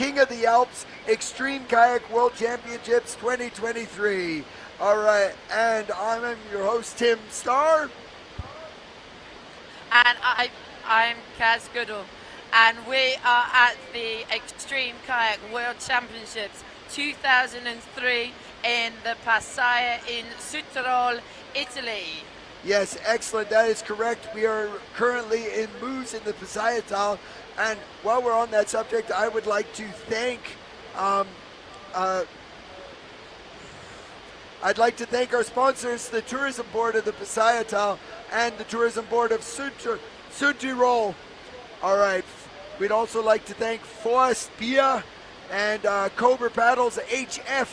King of the Alps Extreme Kayak World Championships 2023. All right, and I'm your host, Tim Starr. And I'm Kaz Goodall. And we are at the Extreme Kayak World Championships 2003 in the Passaia in Südtirol, Italy. Yes, excellent. That is correct. We are currently in Moose in the Passaia Tal. And while we're on that subject, I would like to thank our sponsors, the Tourism Board of the Passaia Tal and the Tourism Board of Südtirol. All right. We'd also like to thank Forst Beer and Cobra Paddles HF,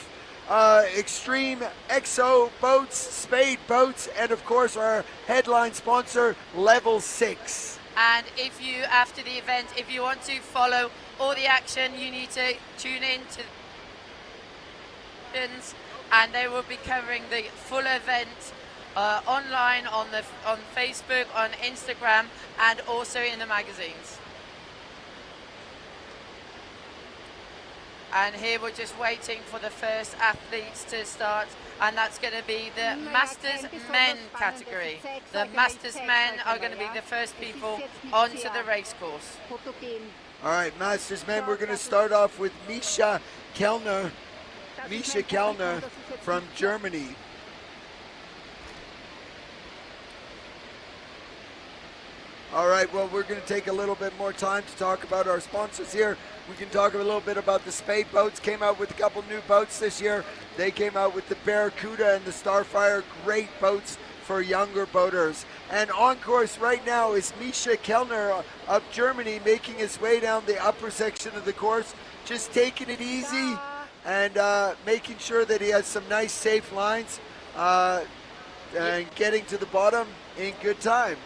Extreme Exo Boats, Spade Boats, and of course our headline sponsor, Level 6. And if you, after the event, if you want to follow all the action, you need to tune in to and they will be covering the full event online on Facebook, on Instagram, and also in the magazines. And here we're just waiting for the first athletes to start, and that's going to be the Masters Men category. The Masters Men are going to be the first people onto the race course. All right, Masters Men, we're going to start off with Misha Kellner from Germany. All right, well, we're going to take a little bit more time to talk about our sponsors here. We can talk a little bit about the Spade Boats. Came out with a couple new boats this year. They came out with the Barracuda and the Starfire, great boats for younger boaters. And on course right now is Misha Kellner of Germany, making his way down the upper section of the course, just taking it easy and making sure that he has some nice safe lines and getting to the bottom in good time.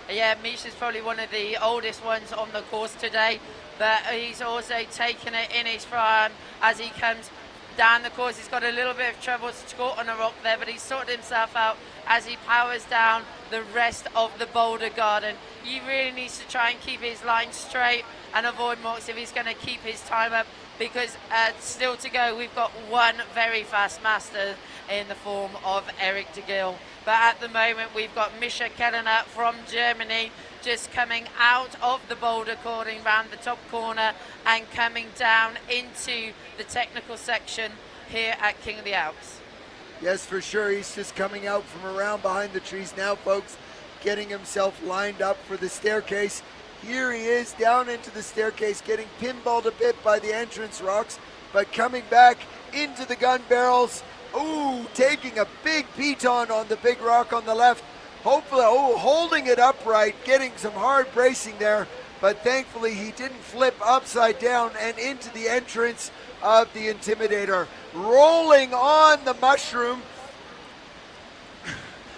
Yeah, Misha's probably one of the oldest ones on the course today, but he's also taken it in his prime as he comes down the course. He's got a little bit of trouble caught on a rock there, but he's sorted himself out as he powers down the rest of the boulder garden. He really needs to try and keep his line straight and avoid marks if he's going to keep his time up, because still to go, we've got one very fast master in the form of Eric de Gill. But at the moment, we've got Misha Kellner from Germany just coming out of the boulder cording round the top corner and coming down into the technical section here at King of the Alps. Yes, for sure. He's just coming out from around behind the trees now, folks, getting himself lined up for the staircase. Here he is down into the staircase, getting pinballed a bit by the entrance rocks, but coming back into the gun barrels. Ooh, taking a big piton on the big rock on the left. Hopefully, holding it upright, getting some hard bracing there, but thankfully he didn't flip upside down and into the entrance of the Intimidator. Rolling on the mushroom.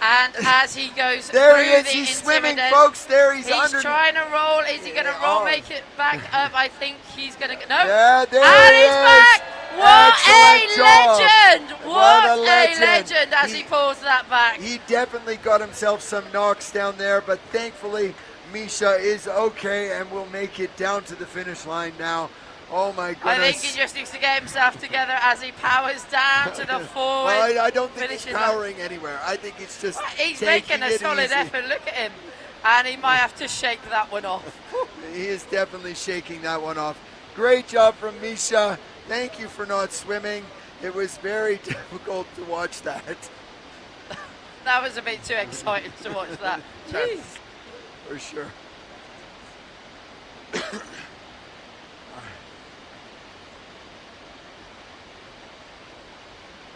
And as he goes there through he is, the he's swimming, Intimidator, folks. There he's trying to roll. Is he going to roll, make it back up? I think he's going to. No. Yeah, there and he he's back. What Excellent a job. legend! What a legend as he pulls that back. He definitely got himself some knocks down there, but thankfully Misha is okay and will make it down to the finish line now. Oh my goodness. I think he just needs to get himself together as he powers down to the forward. Well, I don't think he's powering anywhere. I think it's just he's making a solid easy. effort. Look at him. And he might have to shake that one off. He is definitely shaking that one off. Great job from Misha. Thank you for not swimming. It was very difficult to watch that. That was a bit too exciting to watch that. Jeez. For sure.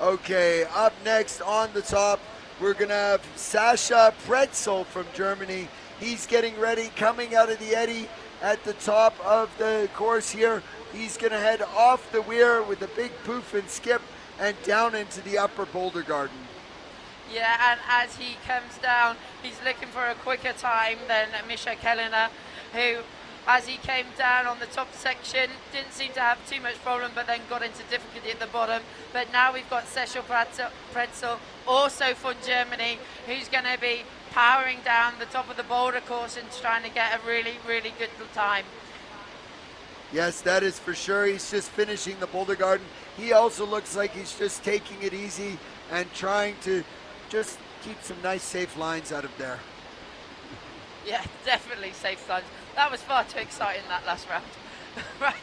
Okay, up next on the top, we're going to have Sascha Pretzel from Germany. He's getting ready, coming out of the eddy at the top of the course here. He's going to head off the weir with a big poof and skip and down into the upper boulder garden. Yeah, and as he comes down, he's looking for a quicker time than Misha Kellner, who, as he came down on the top section, didn't seem to have too much problem, but then got into difficulty at the bottom. But now we've got Sascha Pretzel, also from Germany, who's going to be powering down the top of the boulder course and trying to get a really, really good time. Yes, that is for sure. He's just finishing the boulder garden. He also looks like he's just taking it easy and trying to just keep some nice safe lines out of there. Yeah, definitely safe lines. That was far too exciting, that last round. Right,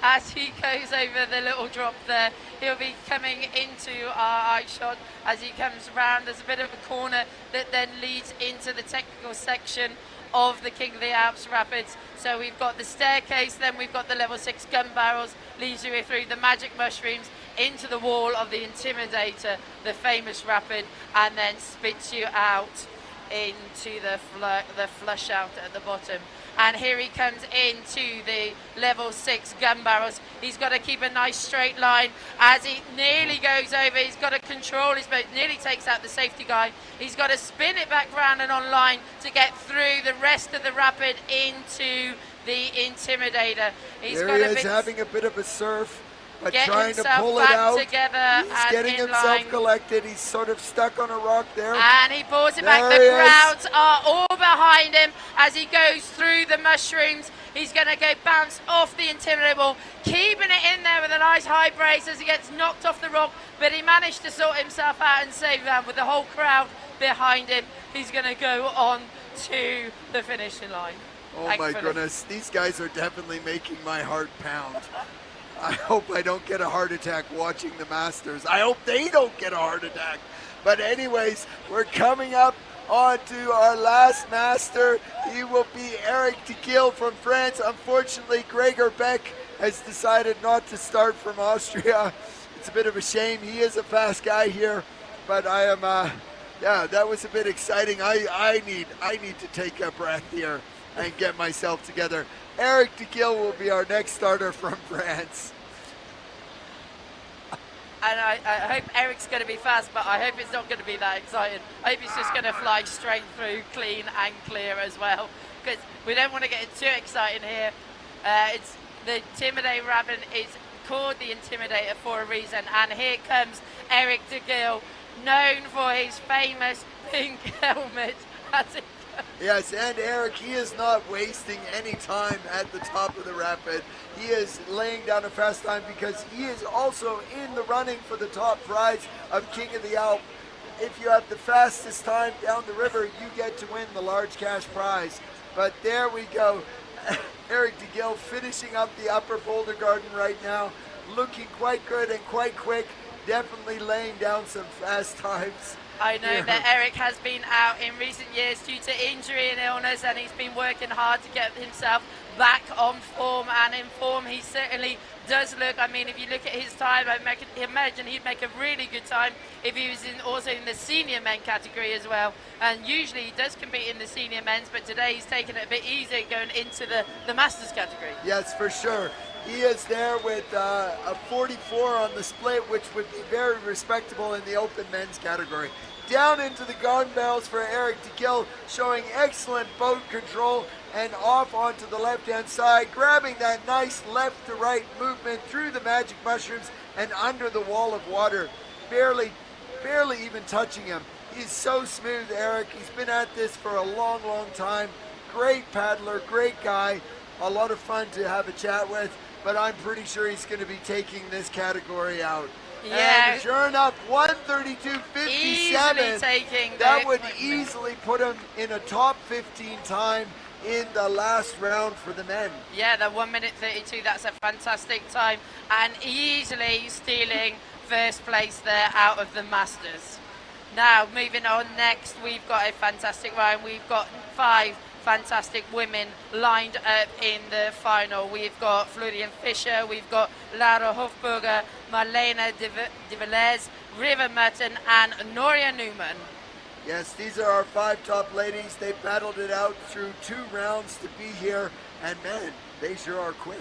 as he goes over the little drop there, he'll be coming into our eye shot as he comes round. There's a bit of a corner that then leads into the technical section of the King of the Alps Rapids. So we've got the staircase, then we've got the level 6 gun barrels, leads you through the magic mushrooms into the wall of the Intimidator, the famous rapid, and then spits you out into the flush out at the bottom. And here he comes into the level 6 gun barrels. He's got to keep a nice straight line as he nearly goes over. He's got to control his boat, nearly takes out the safety guy. He's got to spin it back round and online to get through the rest of the rapid into the Intimidator. There he is having a bit of a surf, but get trying to pull it back out. Together He's getting himself line. collected. He's sort of stuck on a rock there. And he pulls it back. There The he crowds are all behind him as he goes through the mushrooms. He's going to go bounce off the Intimidator, keeping it in there with a nice high brace as he gets knocked off the rock. But he managed to sort himself out and save that with the whole crowd behind him. He's going to go on to the finishing line. Oh Thankfully. my goodness, these guys are definitely making my heart pound. I hope I don't get a heart attack watching the Masters. I hope they don't get a heart attack. But anyways, we're coming up onto our last Master. He will be Eric de Giel from France. Unfortunately, Gregor Beck has decided not to start from Austria. It's a bit of a shame. He is a fast guy here, but I am, yeah, that was a bit exciting. I need to take a breath here and get myself together. Eric de Giel will be our next starter from France. And I hope Eric's going to be fast, but I hope it's not going to be that exciting. I hope he's just going to fly straight through, clean and clear as well, because we don't want to get too exciting here. It's the Intimidator Rabbit is called the Intimidator for a reason, and here comes Eric de Giel, known for his famous pink helmet. Yes, and Eric, he is not wasting any time at the top of the rapid. He is laying down a fast time because he is also in the running for the top prize of King of the Alps. If you have the fastest time down the river, you get to win the large cash prize. But there we go. Eric de Giel finishing up the upper boulder garden right now, looking quite good and quite quick, definitely laying down some fast times. I know that Eric has been out in recent years due to injury and illness, and he's been working hard to get himself back on form, and in form he certainly does look. I mean, if you look at his time, I imagine he'd make a really good time if he was also in the senior men category as well. And usually he does compete in the senior men's, but today he's taken it a bit easier going into the masters category. Yes, for sure. He is there with a 44 on the split, which would be very respectable in the open men's category. Down into the gun barrels for Eric de Giel, showing excellent boat control, and off onto the left-hand side, grabbing that nice left-to-right movement through the magic mushrooms and under the wall of water, barely even touching him. He's so smooth, Eric. He's been at this for a long, long time. Great paddler, great guy. A lot of fun to have a chat with, but I'm pretty sure he's going to be taking this category out. Yeah. And sure enough, 1:32.57. Taking that would easily put him in a top 15 time in the last round for the men. Yeah, the 1:32, that's a fantastic time, and easily stealing first place there out of the Masters. Now, moving on next, we've got a fantastic round. We've got 5 fantastic women lined up in the final. We've got Florian Fischer, we've got Lara Hofburger, Marlene de Villiers, Riva Merton, and Noria Newman. Yes, these are our 5 top ladies. They battled it out through 2 rounds to be here, and man, they sure are quick.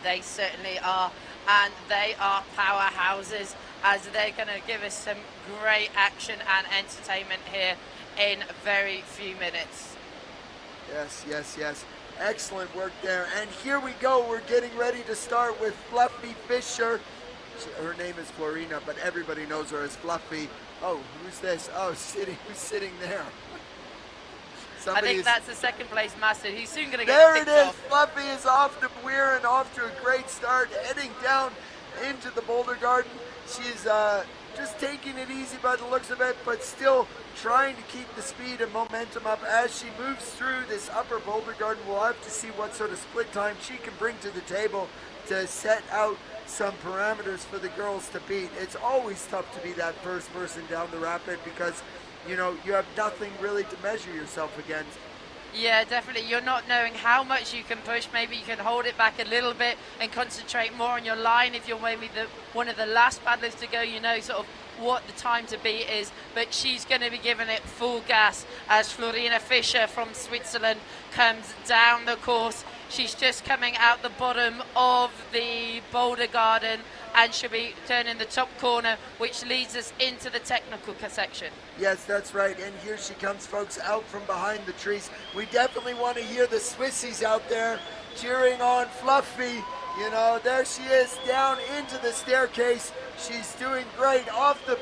They certainly are, and they are powerhouses, as they're going to give us some great action and entertainment here in very few minutes. Yes, yes, yes. Excellent work there. And here we go. We're getting ready to start with Fluffy Fischer. Her name is Florina, but everybody knows her as Fluffy. Oh, who's this? Oh, who's sitting there? I think that's the second place master. He's soon going to get There it picked is. off. Fluffy is off to Weir and off to a great start, heading down into the Boulder Garden. She's just taking it easy by the looks of it, but still trying to keep the speed and momentum up as she moves through this upper Boulder Garden. We'll have to see what sort of split time she can bring to the table to set out some parameters for the girls to beat. It's always tough to be that first person down the rapid because, you know, you have nothing really to measure yourself against. Yeah, definitely. You're not knowing how much you can push. Maybe you can hold it back a little bit and concentrate more on your line. If you're maybe one of the last paddlers to go, you know sort of what the time to beat is. But she's going to be giving it full gas as Florina Fischer from Switzerland comes down the course. She's just coming out the bottom of the Boulder Garden and she'll be turning the top corner, which leads us into the technical section. Yes, that's right. And here she comes, folks, out from behind the trees. We definitely want to hear the Swissies out there cheering on Fluffy. You know, there she is down into the staircase. She's doing great off the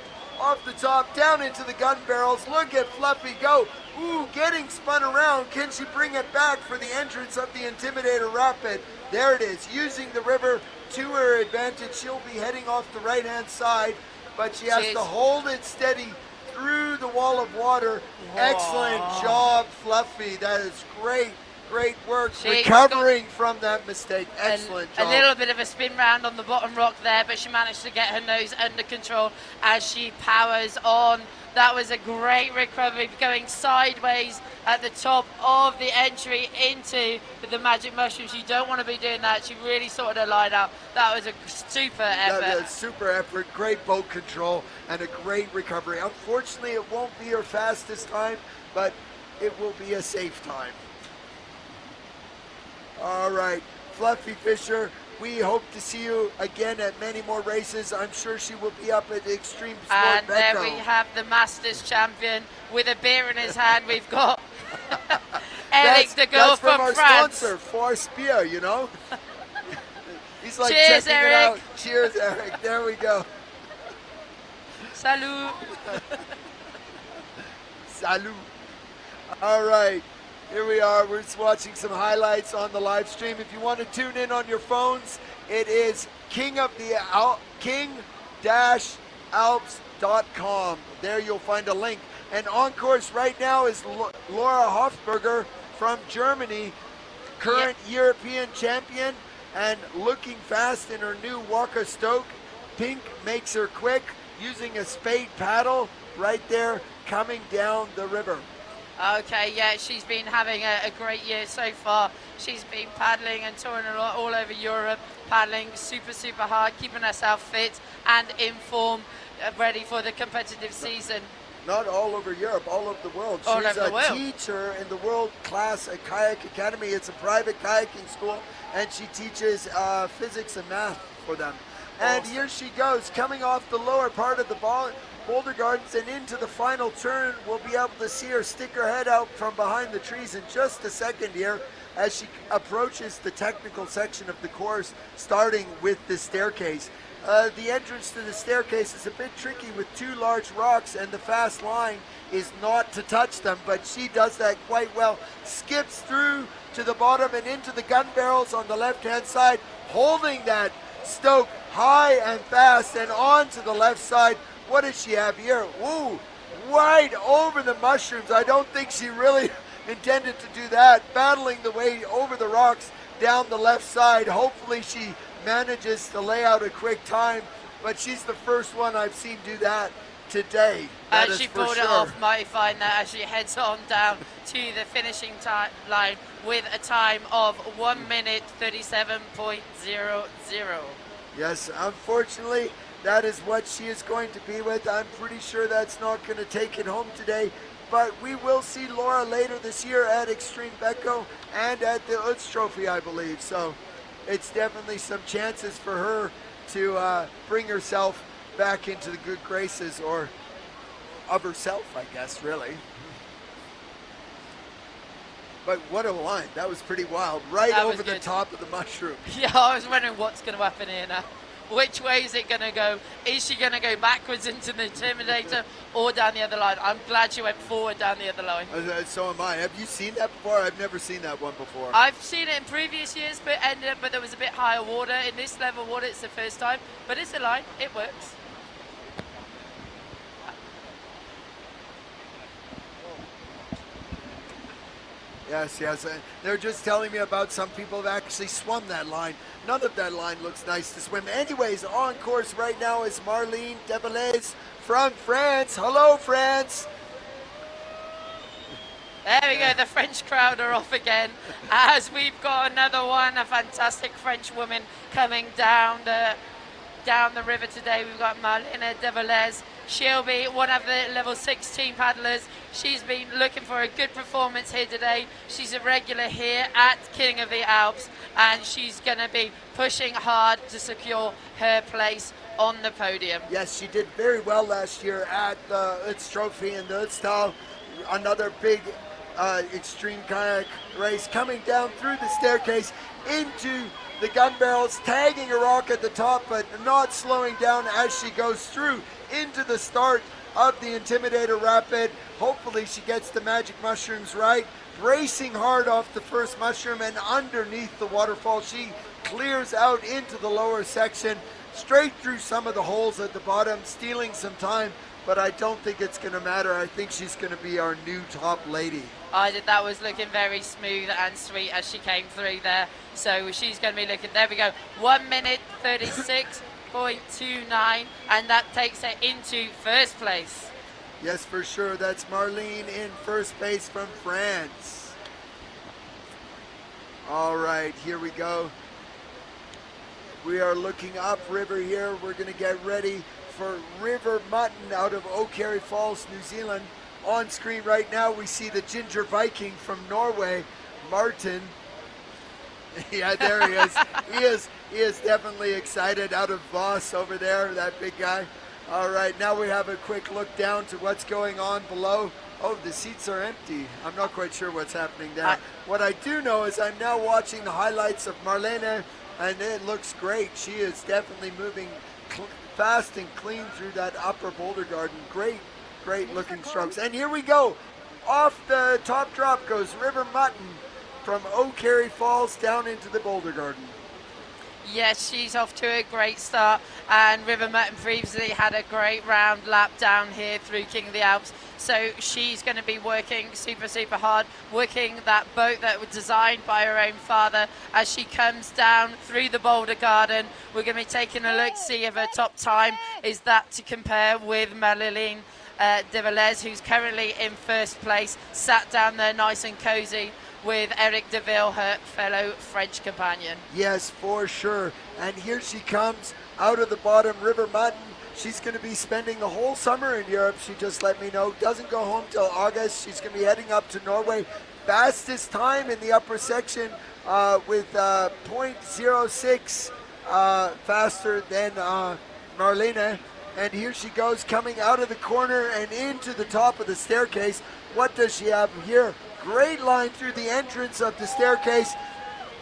top, down into the gun barrels. Look at Fluffy go. Ooh, getting spun around. Can she bring it back for the entrance of the Intimidator Rapid? There it is, using the river to her advantage. She'll be heading off the right-hand side, but she has to hold it steady through the wall of water. Whoa. Excellent job, Fluffy. That is great. Great work recovering from that mistake. Excellent job. A little bit of a spin round on the bottom rock there, but she managed to get her nose under control as she powers on. That was a great recovery, going sideways at the top of the entry into the Magic Mushrooms. You don't want to be doing that. She really sorted her line out. That was a super effort. That was a super effort, great boat control, and a great recovery. Unfortunately, it won't be her fastest time, but it will be a safe time. All right, Fluffy Fischer, we hope to see you again at many more races. I'm sure she will be up at Extreme Sport And there Beco. we have the Masters champion with a beer in his hand. We've got Eric the girl that's from our France. sponsor, Force Beer, you know? He's like Cheers, checking Eric. it out. Cheers, Eric. There we go. Salut. Salut. All right. Here we are. We're just watching some highlights on the live stream. If you want to tune in on your phones, it is king-alps.com. There you'll find a link. And on course right now is Laura Hofberger from Germany, current European champion, and looking fast in her new Waka Stoke. Pink makes her quick, using a spade paddle right there, coming down the river. Okay, yeah, she's been having a great year so far. She's been paddling and touring a lot all over Europe, paddling super, super hard, keeping herself fit and in form, ready for the competitive season. Not all over Europe, all over the world. She's a teacher in the World Class Kayak Academy. It's a private kayaking school, and she teaches physics and math for them. And here she goes, coming off the lower part of the Boulder Gardens and into the final turn. We'll be able to see her stick her head out from behind the trees in just a second here as she approaches the technical section of the course, starting with the staircase. The entrance to the staircase is a bit tricky with two large rocks, and the fast line is not to touch them, but she does that quite well. Skips through to the bottom and into the gun barrels on the left-hand side, holding that Stoke high and fast, and on to the left side. What does she have here? Ooh, right over the mushrooms. I don't think she really intended to do that. Battling the way over the rocks down the left side. Hopefully she manages to lay out a quick time, but she's the first one I've seen do that today. And she pulled it off mighty fine there as she heads on down to the finishing line with a time of 1 minute 37.00. Yes, unfortunately, that is what she is going to be with. I'm pretty sure that's not going to take it home today, but we will see Laura later this year at Extreme Beco and at the Utz Trophy, I believe. So it's definitely some chances for her to bring herself back into the good graces, or of herself, I guess, really. But what a line. That was pretty wild. Right over the top of the mushroom. Yeah, I was wondering what's going to happen here now. which way is it going to go? Is she going to go backwards into the Intimidator or down the other line? I'm glad she went forward down the other line. So am I. Have you seen that before? I've never seen that one before. I've seen it in previous years, but there was a bit higher water. In this level of water, it's the first time, but it's a line. It works. Yes. They're just telling me about some people who've actually swum that line. None of that line looks nice to swim. Anyways, on course right now is Marlene Develez from France. Hello, France. There we go, the French crowd are off again as we've got another one, a fantastic French woman coming down the river today. We've got Marlene Develez. She'll be one of the level 16 paddlers. She's been looking for a good performance here today. She's a regular here at King of the Alps, and she's going to be pushing hard to secure her place on the podium. Yes, she did very well last year at the Utz Trophy in the Utztal. Another big extreme kayak race coming down through the staircase into the gun barrels, tagging a rock at the top, but not slowing down as she goes through into the start of the Intimidator Rapid. Hopefully she gets the magic mushrooms right. Bracing hard off the first mushroom, and underneath the waterfall, she clears out into the lower section, straight through some of the holes at the bottom, stealing some time, but I don't think it's going to matter. I think she's going to be our new top lady. That was looking very smooth and sweet as she came through there. So she's going to be looking, there we go, 1 minute 36.29, and that takes her into first place. Yes, for sure. That's Marlene in first place from France. All right, here we go. We are looking upriver here. We're going to get ready for River Mutton out of O'Carry Falls, New Zealand. On screen right now, we see the Ginger Viking from Norway, Martin. Yeah, there he is. He is definitely excited out of Voss over there, that big guy. All right, now we have a quick look down to what's going on below. Oh, the seats are empty. I'm not quite sure what's happening there. What I do know is I'm now watching the highlights of Marlene, and it looks great. She is definitely moving fast and clean through that upper boulder garden. Great looking strokes. And here we go. Off the top drop goes River Mutton from O'Carry Falls down into the boulder garden. Yes, she's off to a great start, and River Mutton previously had a great round lap down here through King of the Alps, so she's going to be working super hard, working that boat that was designed by her own father as she comes down through the boulder garden. We're going to be taking a look, see if her top time is that to compare with Marlene Develez, who's currently in first place, sat down there nice and cozy with Eric Deville, her fellow French companion. Yes, for sure. And here she comes out of the bottom, River Mutton. She's going to be spending the whole summer in Europe. She just let me know. Doesn't go home till August. She's going to be heading up to Norway. Fastest time in the upper section with 0.06 faster than Marlene. And here she goes, coming out of the corner and into the top of the staircase. What does she have here? Great line through the entrance of the staircase.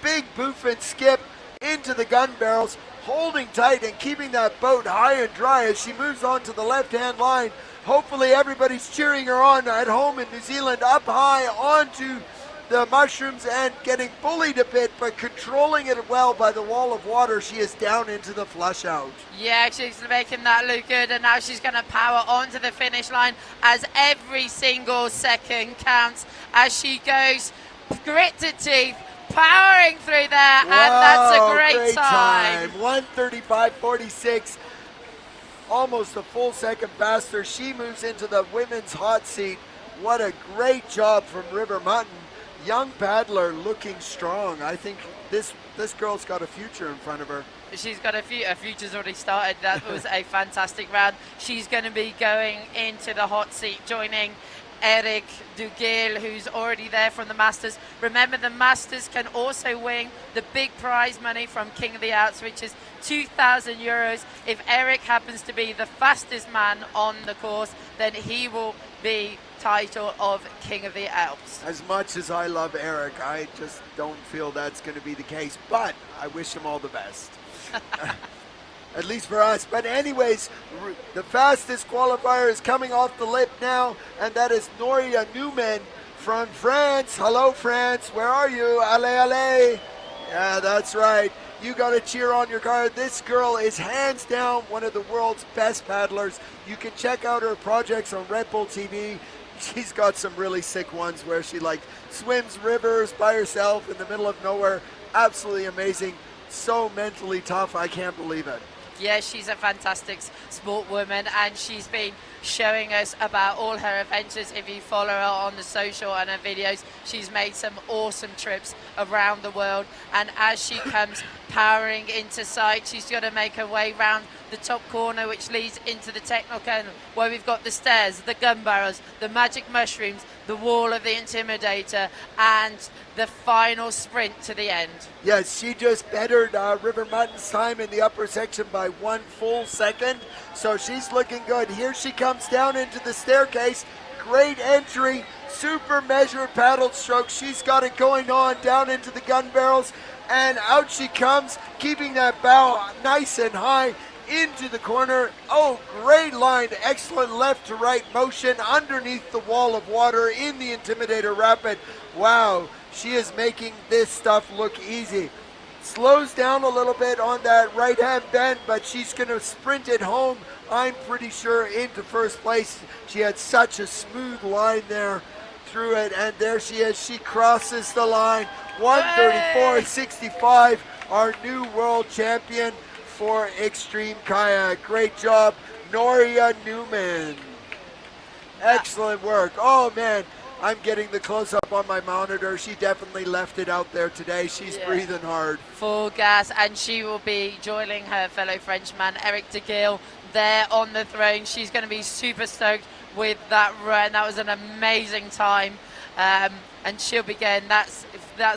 Big boof and skip into the gun barrels, holding tight and keeping that boat high and dry as she moves on to the left-hand line. Hopefully everybody's cheering her on at home in New Zealand, up high onto the mushrooms and getting bullied a bit, but controlling it well by the wall of water. She is down into the flush out. Yeah, she's making that look good, and now she's going to power onto the finish line as every single second counts as she goes grit to teeth, powering through there, and that's a great time. 1:35.46, almost a full second faster. She moves into the women's hot seat. What a great job from River Mutton. Young paddler looking strong. I think this girl's got a future in front of her. She's got a future's already started. That was a fantastic round. She's going to be going into the hot seat, joining Eric Dugil, who's already there from the Masters. Remember, the Masters can also win the big prize money from King of the Alps, which is 2,000 euros. If Eric happens to be the fastest man on the course, then he will be title of King of the Alps. As much as I love Eric, I just don't feel that's going to be the case, but I wish him all the best. at least for us. But anyways, the fastest qualifier is coming off the lip now, and that is Noria Newman from France. Hello, France. Where are you? Allez, allez. Yeah, that's right. You got to cheer on your car. This girl is hands down one of the world's best paddlers. You can check out her projects on Red Bull TV. She's got some really sick ones where she like swims rivers by herself in the middle of nowhere. Absolutely amazing. So mentally tough. I can't believe it. Yeah, she's a fantastic sport woman, and she's been showing us about all her adventures. If you follow her on the social and her videos, she's made some awesome trips around the world, and as she comes powering into sight, she's going to make her way round the top corner, which leads into the technical, where we've got the stairs, the gun barrels, the magic mushrooms, the wall of the Intimidator, and the final sprint to the end. Yes, she just bettered River Mutton's time in the upper section by 1 full second, so she's looking good. Here she comes down into the staircase. Great entry, super measured paddle stroke. She's got it going on down into the gun barrels, and out she comes, keeping that bow nice and high into the corner. Oh, great line, excellent left to right motion underneath the wall of water in the Intimidator Rapid. Wow, she is making this stuff look easy. Slows down a little bit on that right hand bend, but she's going to sprint it home, I'm pretty sure, into first place. She had such a smooth line there through it, and there she is. She crosses the line. 134.65, our new world champion for Extreme Kayak. Great job, Noria Newman. Excellent work. Oh man, I'm getting the close-up on my monitor. She definitely left it out there today. She's breathing hard. Full gas, and she will be joining her fellow Frenchman, Eric de Gil, there on the throne. She's going to be super stoked with that run. That was an amazing time. And she'll be getting, that's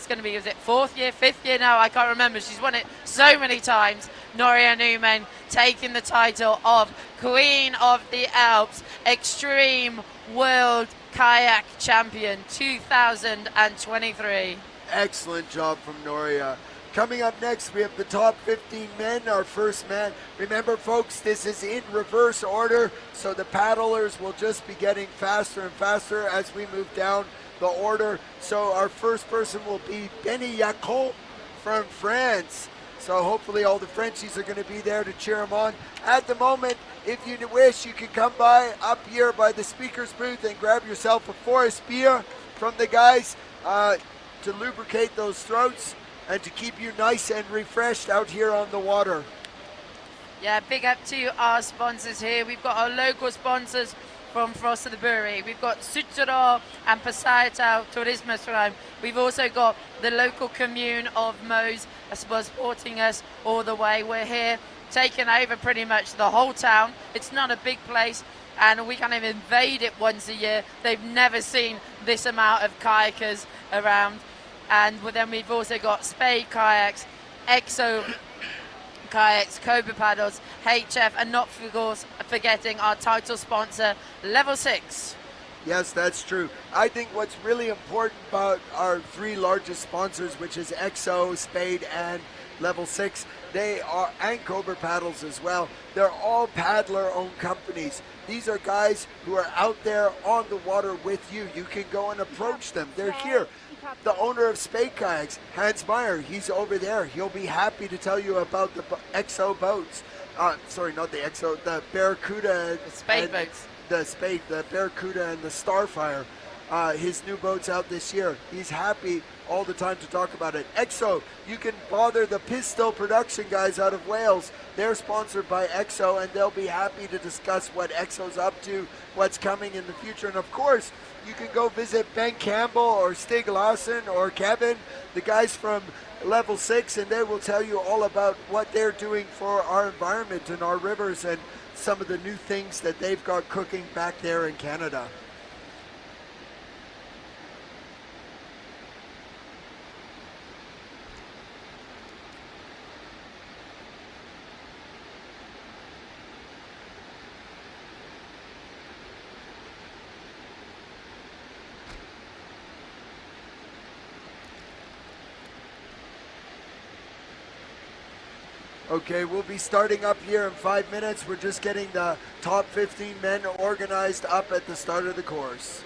going to be, is it 4th year, 5th year now? I can't remember. She's won it so many times. Noria Newman taking the title of Queen of the Alps, Extreme World Kayak Champion 2023. Excellent job from Noria. Coming up next, we have the top 15 men, our first man. Remember, folks, this is in reverse order, so the paddlers will just be getting faster and faster as we move down the order. So our first person will be Benny Yacon from France. So hopefully all the Frenchies are going to be there to cheer him on. At the moment, if you wish, you can come by up here by the speaker's booth and grab yourself a forest beer from the guys to lubricate those throats and to keep you nice and refreshed out here on the water. Yeah, big up to our sponsors here. We've got our local sponsors from Frost of the Brewery. We've got Sutero and Passaiatau Turismusraum. We've also got the local commune of Meuse, supporting us all the way. We're here taking over pretty much the whole town. It's not a big place, and we kind of invade it once a year. They've never seen this amount of kayakers around. And then we've also got Spade Kayaks, Exo Kayaks, Cobra Paddles, HF, and not of course forgetting our title sponsor, Level 6. Yes, that's true. I think what's really important about our three largest sponsors, which is Exo, Spade, and Level 6, they are, and Cobra Paddles as well, they're all paddler-owned companies. These are guys who are out there on the water with you. You can go and approach them. They're here. The owner of Spade Kayaks, Hans Meyer, he's over there. He'll be happy to tell you about the Exo boats. Sorry, not the Exo, the Barracuda. The Spade boats. The Spade, the Barracuda and the Starfire. His new boat's out this year. He's happy all the time to talk about it. Exo, you can bother the Pistol production guys out of Wales. They're sponsored by Exo, and they'll be happy to discuss what Exo's up to, what's coming in the future. And of course, you can go visit Ben Campbell or Stig Lawson or Kevin, the guys from Level 6, and they will tell you all about what they're doing for our environment and our rivers and some of the new things that they've got cooking back there in Canada. Okay, we'll be starting up here in 5 minutes. We're just getting the top 15 men organized up at the start of the course.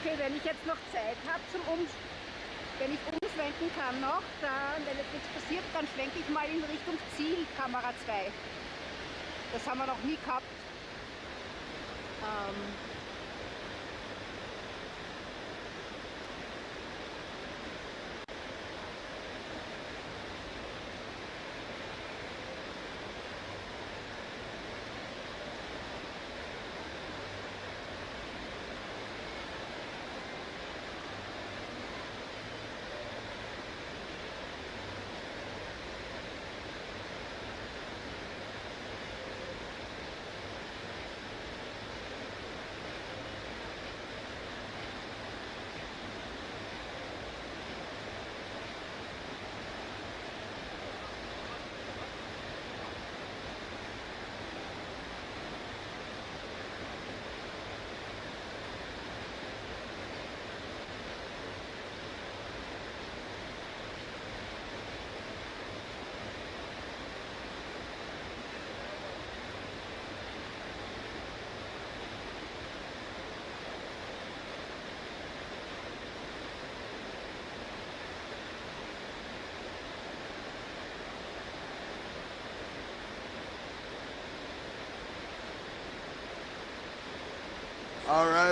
Okay, wenn ich jetzt noch Zeit habe wenn ich umschwenken kann noch, dann, wenn jetzt nichts passiert, dann schwenke ich mal in Richtung Ziel, Kamera 2. Das haben wir noch nie gehabt.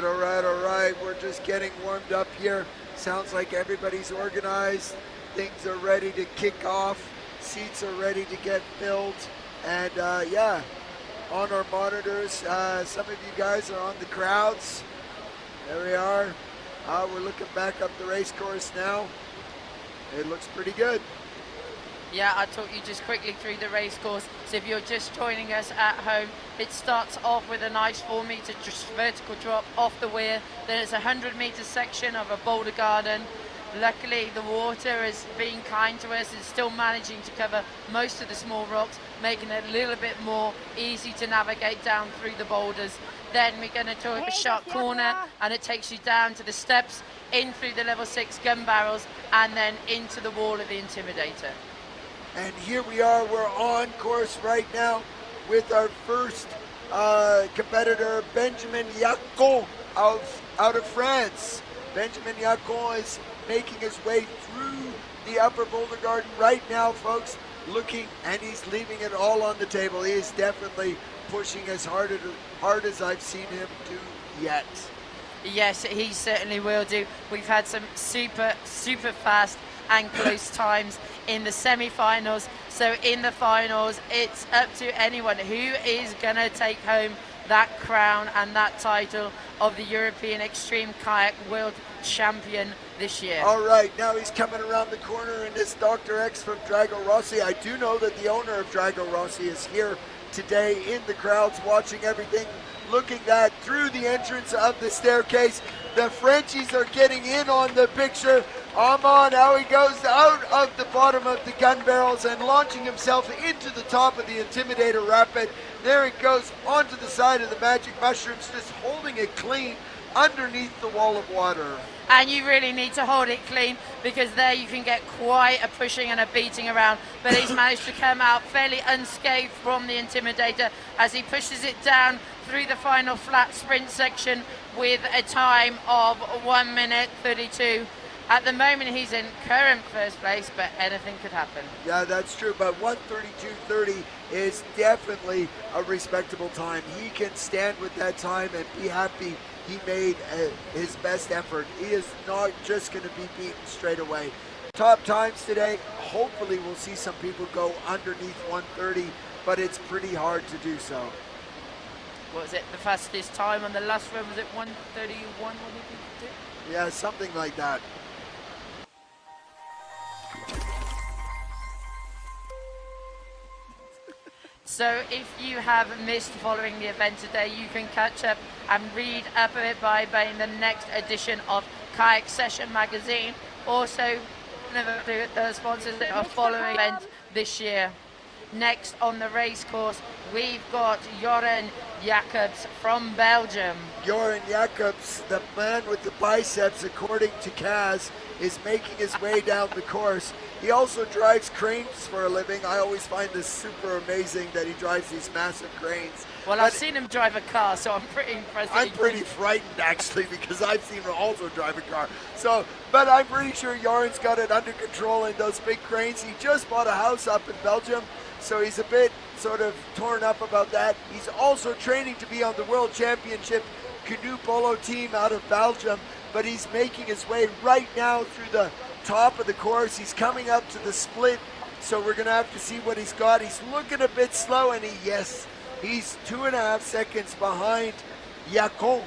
right, all right, all right. We're just getting warmed up here. Sounds like everybody's organized. Things are ready to kick off. Seats are ready to get filled. And yeah, on our monitors, some of you guys are on the crowds. There we are. We're looking back up the race course now. It looks pretty good. Yeah, I took you just quickly through the race course. So if you're just joining us at home, it starts off with a nice 4 meter vertical drop off the weir. Then it's a 100-meter section of a boulder garden. Luckily, the water is being kind to us. It's still managing to cover most of the small rocks, making it a little bit more easy to navigate down through the boulders. Then we're going to do a sharp corner, and it takes you down to the steps, in through the level 6 gun barrels, and then into the wall of the Intimidator. And here we are, we're on course right now with our first competitor, Benjamin Yacon out of France. Benjamin Yacon is making his way through the upper boulder garden right now, folks, looking, and he's leaving it all on the table. He is definitely pushing as hard as I've seen him do yet. Yes, he certainly will do. We've had some super fast and close times in the semi-finals. So in the finals, it's up to anyone who is going to take home that crown and that title of the European Extreme Kayak World Champion this year. All right, now he's coming around the corner, and this Dr. X from Drago Rossi. I do know that the owner of Drago Rossi is here today in the crowds watching everything, looking that through the entrance of the staircase. The Frenchies are getting in on the picture. Amon, how he goes out of the bottom of the gun barrels and launching himself into the top of the Intimidator Rapid. There it goes onto the side of the Magic Mushrooms, just holding it clean underneath the wall of water. And you really need to hold it clean, because there you can get quite a pushing and a beating around. But he's managed to come out fairly unscathed from the Intimidator as he pushes it down through the final flat sprint section with a time of 1 minute 32. At the moment, he's in current first place, but anything could happen. Yeah, that's true, but 1:32.30 is definitely a respectable time. He can stand with that time and be happy he made his best effort. He is not just going to be beaten straight away. Top times today, hopefully we'll see some people go underneath 1:30, but it's pretty hard to do so. What was it, the fastest time on the last run? Was it 1:31? What did he do? Yeah, something like that. So if you have missed following the event today, you can catch up and read up a bit by buying the next edition of Kayak Session magazine. Also, the sponsors that are following the event this year. Next on the race course, we've got Joren Jacobs from Belgium. Joren Jacobs, the man with the biceps, according to Kaz, is making his way down the course. He also drives cranes for a living. I always find this super amazing that he drives these massive cranes. Well, I've seen him drive a car, so I'm pretty impressed. I'm pretty frightened, actually, because I've seen him also drive a car. So, but I'm pretty sure Joren's got it under control in those big cranes. He just bought a house up in Belgium, so he's a bit sort of torn up about that. He's also training to be on the World Championship canoe polo team out of Belgium, but he's making his way right now through the top of the course. He's coming up to the split, so we're going to have to see what he's got. He's looking a bit slow, and he's 2.5 seconds behind Yacon,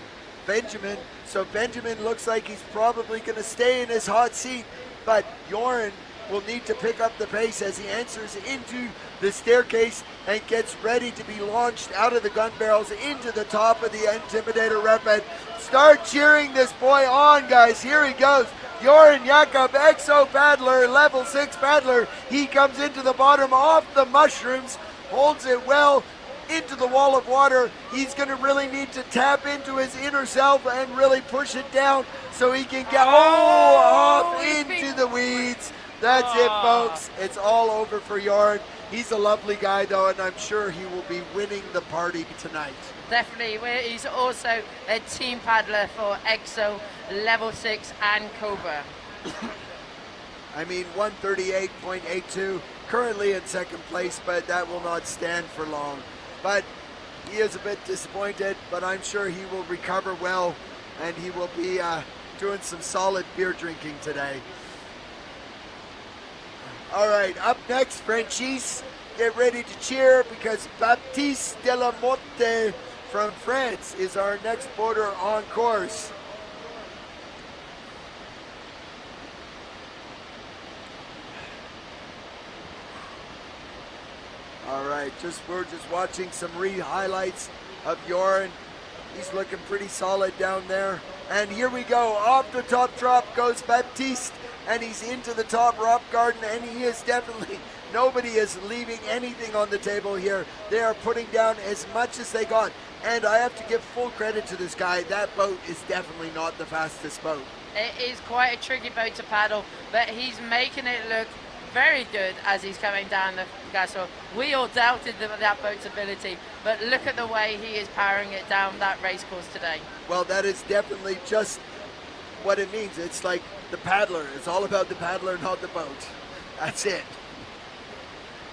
Benjamin. So Benjamin looks like he's probably going to stay in his hot seat, but Joren will need to pick up the pace as he enters into the staircase and gets ready to be launched out of the gun barrels into the top of the Intimidator Rapid. Start cheering this boy on, guys. Here he goes. Joren Jakob, Exo Paddler, level 6 paddler. He comes into the bottom of the mushrooms, holds it well into the wall of water. He's going to really need to tap into his inner self and really push it down so he can get off into the weeds. That's it, folks. It's all over for Joren. He's a lovely guy, though, and I'm sure he will be winning the party tonight. Definitely. He's also a team paddler for EXO, Level 6 and Cobra. I mean, 138.82, currently in second place, but that will not stand for long. But he is a bit disappointed, but I'm sure he will recover well and he will be doing some solid beer drinking today. All right, up next, Frenchies, get ready to cheer because Baptiste Delamotte from France is our next boater on course. All right, we're just watching some highlights of Jorn. He's looking pretty solid down there. And here we go, off the top drop goes Baptiste, and he's into the top rock garden, and he is definitely, nobody is leaving anything on the table here. They are putting down as much as they got. And I have to give full credit to this guy. That boat is definitely not the fastest boat. It is quite a tricky boat to paddle, but he's making it look very good as he's coming down the gasol. We all doubted that boat's ability, but look at the way he is powering it down that race course today. Well, that is definitely just what it means. It's like the paddler. It's all about the paddler, not the boat. That's it.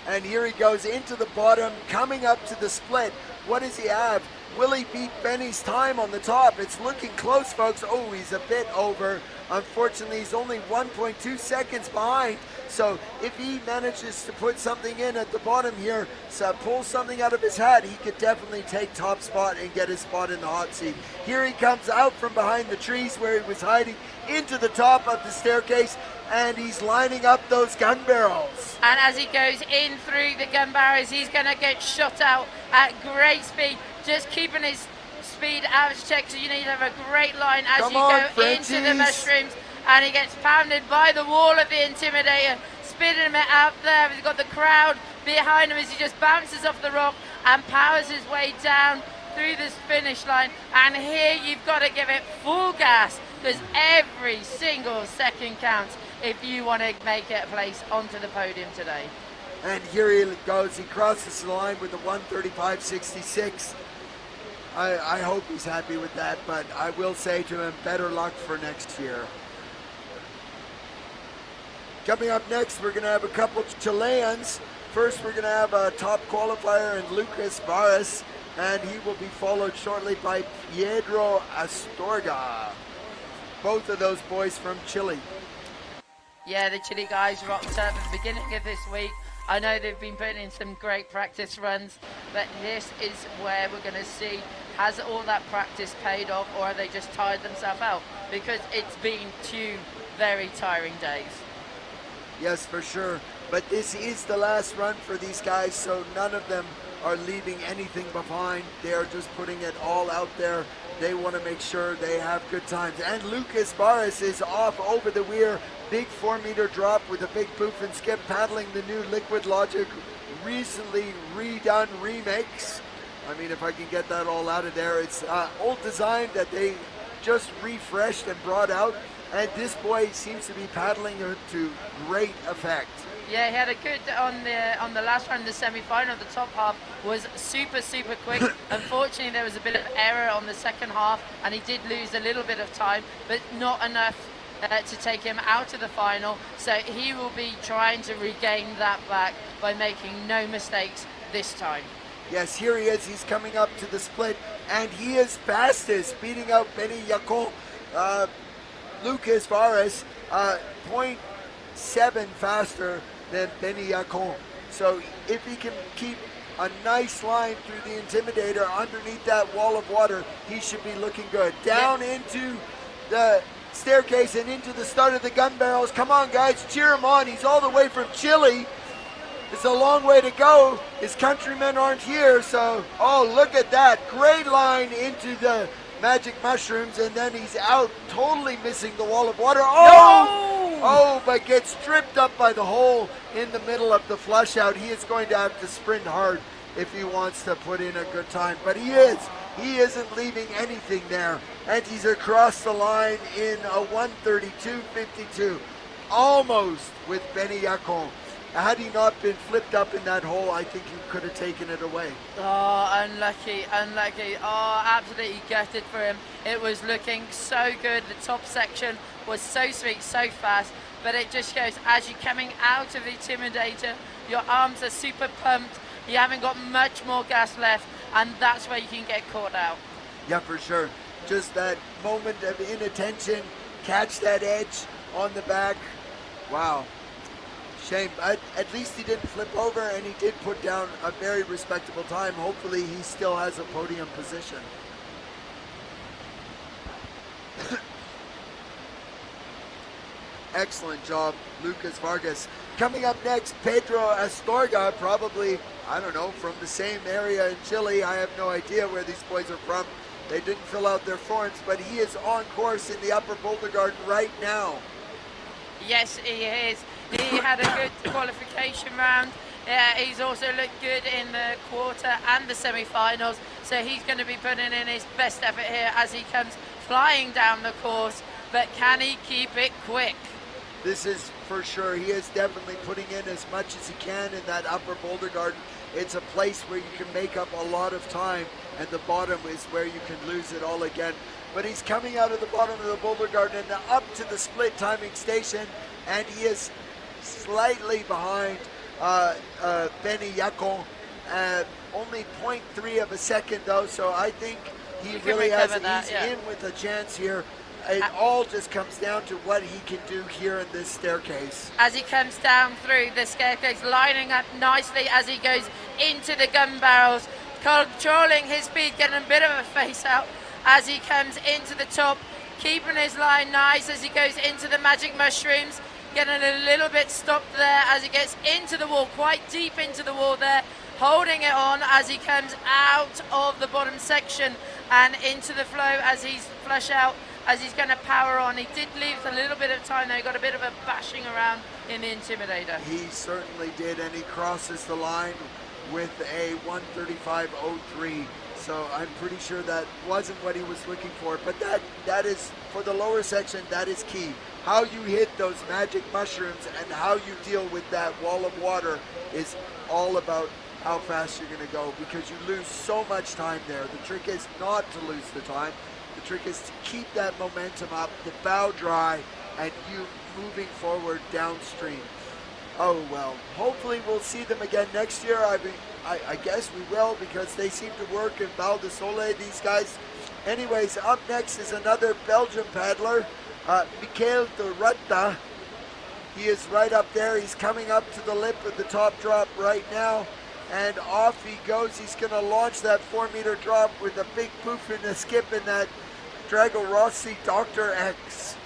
And here he goes into the bottom, coming up to the split. What does he have? Will he beat Benny's time on the top? It's looking close, folks. Oh, he's a bit over. Unfortunately, he's only 1.2 seconds behind. So if he manages to put something in at the bottom here, so pull something out of his hat, he could definitely take top spot and get his spot in the hot seat. Here he comes out from behind the trees where he was hiding into the top of the staircase, and he's lining up those gun barrels. And as he goes in through the gun barrels, he's going to get shot out at great speed, just keeping his speed average check. So you need to have a great line as you go into the mushrooms, and he gets pounded by the wall of the Intimidator, spinning him out there. He's got the crowd behind him as he just bounces off the rock and powers his way down through this finish line. And here you've got to give it full gas, because every single second counts if you want to make it a place onto the podium today. And here he goes. He crosses the line with the 1:35.66. I hope he's happy with that, but I will say to him, better luck for next year. Coming up next, we're going to have a couple Chileans. First, we're going to have a top qualifier in Lucas Varas, and he will be followed shortly by Pedro Astorga. Both of those boys from Chile. Yeah, the Chile guys rocked up at the beginning of this week. I know they've been putting in some great practice runs, but this is where we're going to see, has all that practice paid off, or have they just tired themselves out? Because it's been 2 very tiring days. Yes, for sure. But this is the last run for these guys, so none of them are leaving anything behind. They are just putting it all out there. They want to make sure they have good times. And Lucas Varas is off over the weir. Big 4-meter drop with a big poof and skip, paddling the new Liquid Logic recently redone remix. I mean, if I can get that all out of there. It's old design that they just refreshed and brought out. And this boy seems to be paddling to great effect. Yeah, he had a good on the last round, the semi-final. The top half was super quick. Unfortunately, there was a bit of error on the second half, and he did lose a little bit of time, but not enough to take him out of the final. So he will be trying to regain that back by making no mistakes this time. Yes, here he is. He's coming up to the split, and he is fastest, beating out Benny Yacon. Lucas Varas, 0.7 faster than Benny Yacon. So if he can keep a nice line through the Intimidator underneath that wall of water, he should be looking good. Down into the staircase and into the start of the gun barrels. Come on, guys, cheer him on. He's all the way from Chile. It's a long way to go. His countrymen aren't here, so, oh, look at that. Great line into the magic mushrooms, and then he's out, totally missing the wall of water. Oh! No! Oh, but gets tripped up by the hole in the middle of the flush out. He is going to have to sprint hard if he wants to put in a good time. But he is. He isn't leaving anything there. And he's across the line in a 1:32.52. Almost with Benny Yacon. Had he not been flipped up in that hole, I think he could have taken it away. Oh, unlucky. Oh, absolutely gutted for him. It was looking so good. The top section was so sweet, so fast. But it just shows, as you're coming out of the Intimidator, your arms are super pumped. You haven't got much more gas left, and that's where you can get caught out. Yeah, for sure. just that moment of inattention, catch that edge on the back. Wow. Shame. At least he didn't flip over, and he did put down a very respectable time. Hopefully he still has a podium position. Excellent job, Lucas Vargas. Coming up next, Pedro Astorga, probably, I don't know, from the same area in Chile. I have no idea where these boys are from. They didn't fill out their forms, but he is on course in the upper boulder garden right now. Yes, he is. He had a good qualification round. He's also looked good in the quarter and the semi-finals, so he's going to be putting in his best effort here as he comes flying down the course. But can he keep it quick? This is for sure. He is definitely putting in as much as he can in that upper boulder garden. It's a place where you can make up a lot of time, and the bottom is where you can lose it all again. But he's coming out of the bottom of the boulder garden and up to the split timing station, and he is slightly behind Benny Yacon. Only 0.3 of a second though, so I think he really has he's in with a chance here. It all just comes down to what he can do here in this staircase. As he comes down through the staircase, lining up nicely as he goes into the gun barrels, controlling his speed, getting a bit of a face out as he comes into the top, keeping his line nice as he goes into the magic mushrooms, getting a little bit stopped there as he gets into the wall, quite deep into the wall there, holding it on as he comes out of the bottom section and into the flow as he's flush out, as he's going to power on. He did leave a little bit of time there. He got a bit of a bashing around in the Intimidator. He certainly did, and he crosses the line with a 1:35.03. So I'm pretty sure that wasn't what he was looking for, but that is, for the lower section, that is key. How you hit those magic mushrooms and how you deal with that wall of water is all about how fast you're going to go, because you lose so much time there. The trick is not to lose the time. The trick is to keep that momentum up, the bow dry, and you moving forward downstream. Oh well, hopefully we'll see them again next year. I guess we will, because they seem to work in Val de Sole, these guys. Anyways, up next is another Belgian paddler, Michael de Rutta. He is right up there. He's coming up to the lip of the top drop right now, and off he goes. He's going to launch that 4-meter drop with a big poof and a skip in that Drago Rossi Dr. X.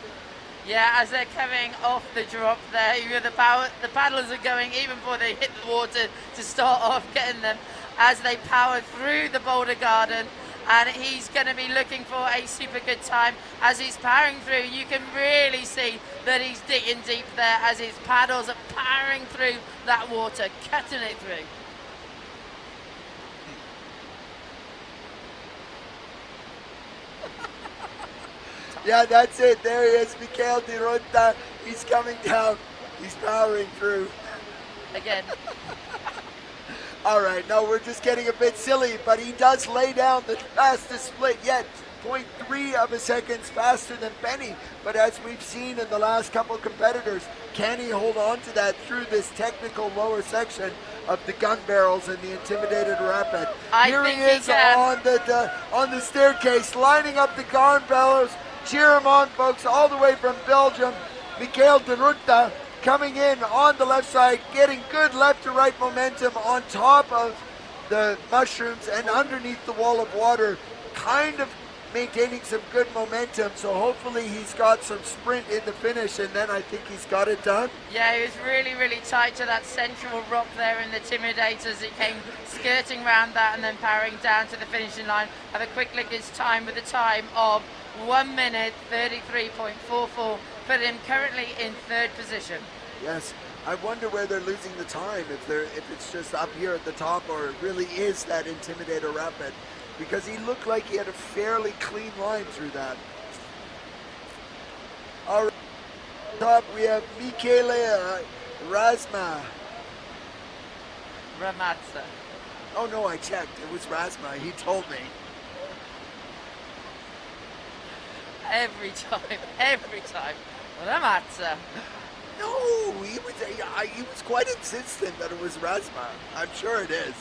Yeah, as they're coming off the drop there, the paddlers are going even before they hit the water to start off getting them as they power through the boulder garden. And he's going to be looking for a super good time as he's powering through. You can really see that he's digging deep there as his paddles are powering through that water, cutting it through. Yeah, that's it. There he is, Michael de Rutta. He's coming down. He's powering through. Again. All right, no, we're just getting a bit silly, but he does lay down the fastest split yet. 0.3 of a seconds faster than Benny. But as we've seen in the last couple competitors, can he hold on to that through this technical lower section of the gun barrels and the Intimidated Rapid? Here he is on the staircase, lining up the gun barrels. Cheer him on, folks, all the way from Belgium. Michael de Rutta coming in on the left side, getting good left to right momentum on top of the mushrooms and underneath the wall of water, kind of maintaining some good momentum. So hopefully he's got some sprint in the finish, and then I think he's got it done. Yeah, he was really, really tight to that central rock there in the Intimidators. He came skirting around that and then powering down to the finishing line. Have a quick look at his time with a time of 1 minute 33.44, put him currently in third position. Yes, I wonder where they're losing the time, if it's just up here at the top, or it really is that Intimidator Rapid, because he looked like he had a fairly clean line through that. All right, top we have Michele Razma. Ramazza. Oh no, I checked. It was Razma. He told me. Every time. Ramazza. No, he was quite insistent that it was Razma. I'm sure it is.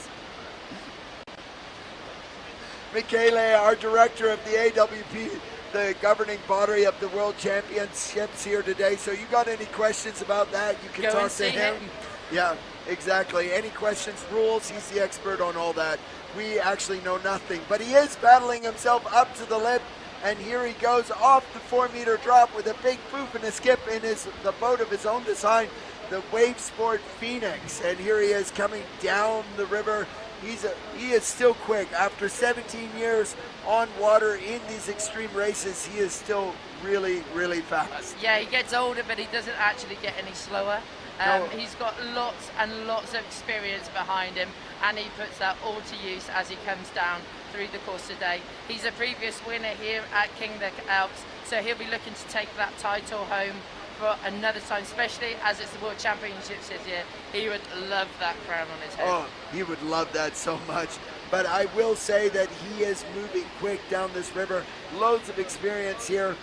Michele, our director of the AWP, the governing body of the World Championships here today. So you got any questions about that, you can Go talk and to see him. him. Yeah, exactly. Any questions, rules, he's the expert on all that. We actually know nothing, but he is battling himself up to the lip, and here he goes off the 4-meter drop with a big poof and a skip in the boat of his own design, the Wave Sport Phoenix. And here he is coming down the river. He is still quick. After 17 years on water in these extreme races, he is still really, really fast. Yeah, he gets older, but he doesn't actually get any slower. No. He's got lots and lots of experience behind him, and he puts that all to use as he comes down through the course today. He's a previous winner here at King of the Alps, so he'll be looking to take that title home for another time, especially as it's the World Championships this year. He would love that crown on his head. Oh, he would love that so much. But I will say that he is moving quick down this river. Loads of experience here.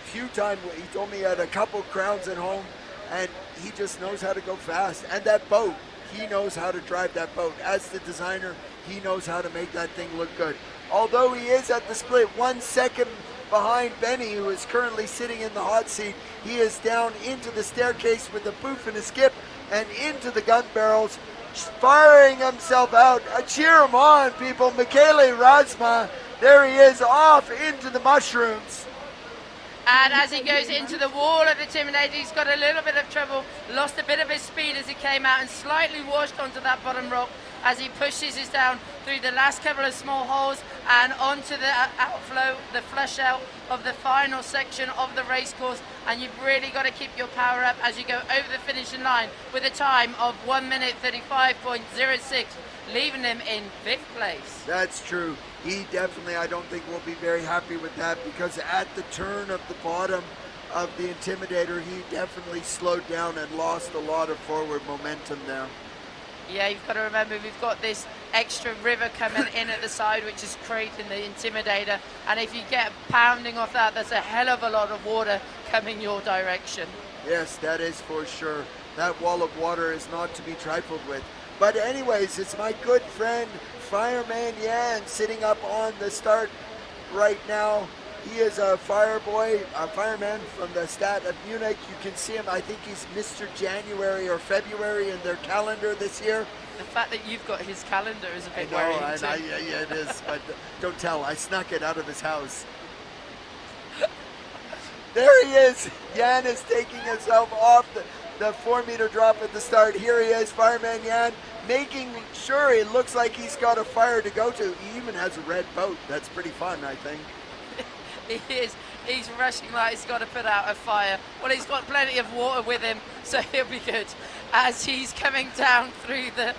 Few times, he told me he had a couple crowns at home, and he just knows how to go fast. And that boat, he knows how to drive that boat. As the designer, he knows how to make that thing look good. Although he is at the split 1 second behind Benny, who is currently sitting in the hot seat, he is down into the staircase with a boof and a skip and into the gun barrels, firing himself out. Cheer him on, people. Michele Razma, there he is, off into the mushrooms. And as he goes into the wall of the Intimidator, he's got a little bit of trouble, lost a bit of his speed as he came out and slightly washed onto that bottom rock as he pushes us down through the last couple of small holes and onto the outflow, the flush out of the final section of the race course. And you've really got to keep your power up as you go over the finishing line with a time of 1 minute 35.06, leaving him in 5th place. That's true. He definitely, I don't think, will be very happy with that, because at the turn of the bottom of the Intimidator, he definitely slowed down and lost a lot of forward momentum there. Yeah, you've got to remember we've got this extra river coming in at the side, which is creating the Intimidator, and if you get pounding off that, there's a hell of a lot of water coming your direction. Yes, that is for sure. That wall of water is not to be trifled with. But anyways, it's my good friend Fireman Yan sitting up on the start right now. He is a fireman from the Stad of Munich. You can see him, I think he's Mr. January or February in their calendar this year. The fact that you've got his calendar is a bit I know, worrying too. yeah, it is, but don't tell, I snuck it out of his house. There he is. Yan is taking himself off the 4-meter drop at the start. Here he is, Fireman Yan, making sure it looks like he's got a fire to go to. He even has a red boat. That's pretty fun, I think. He is. He's rushing like he's got to put out a fire. Well, he's got plenty of water with him, so he'll be good. As he's coming down through the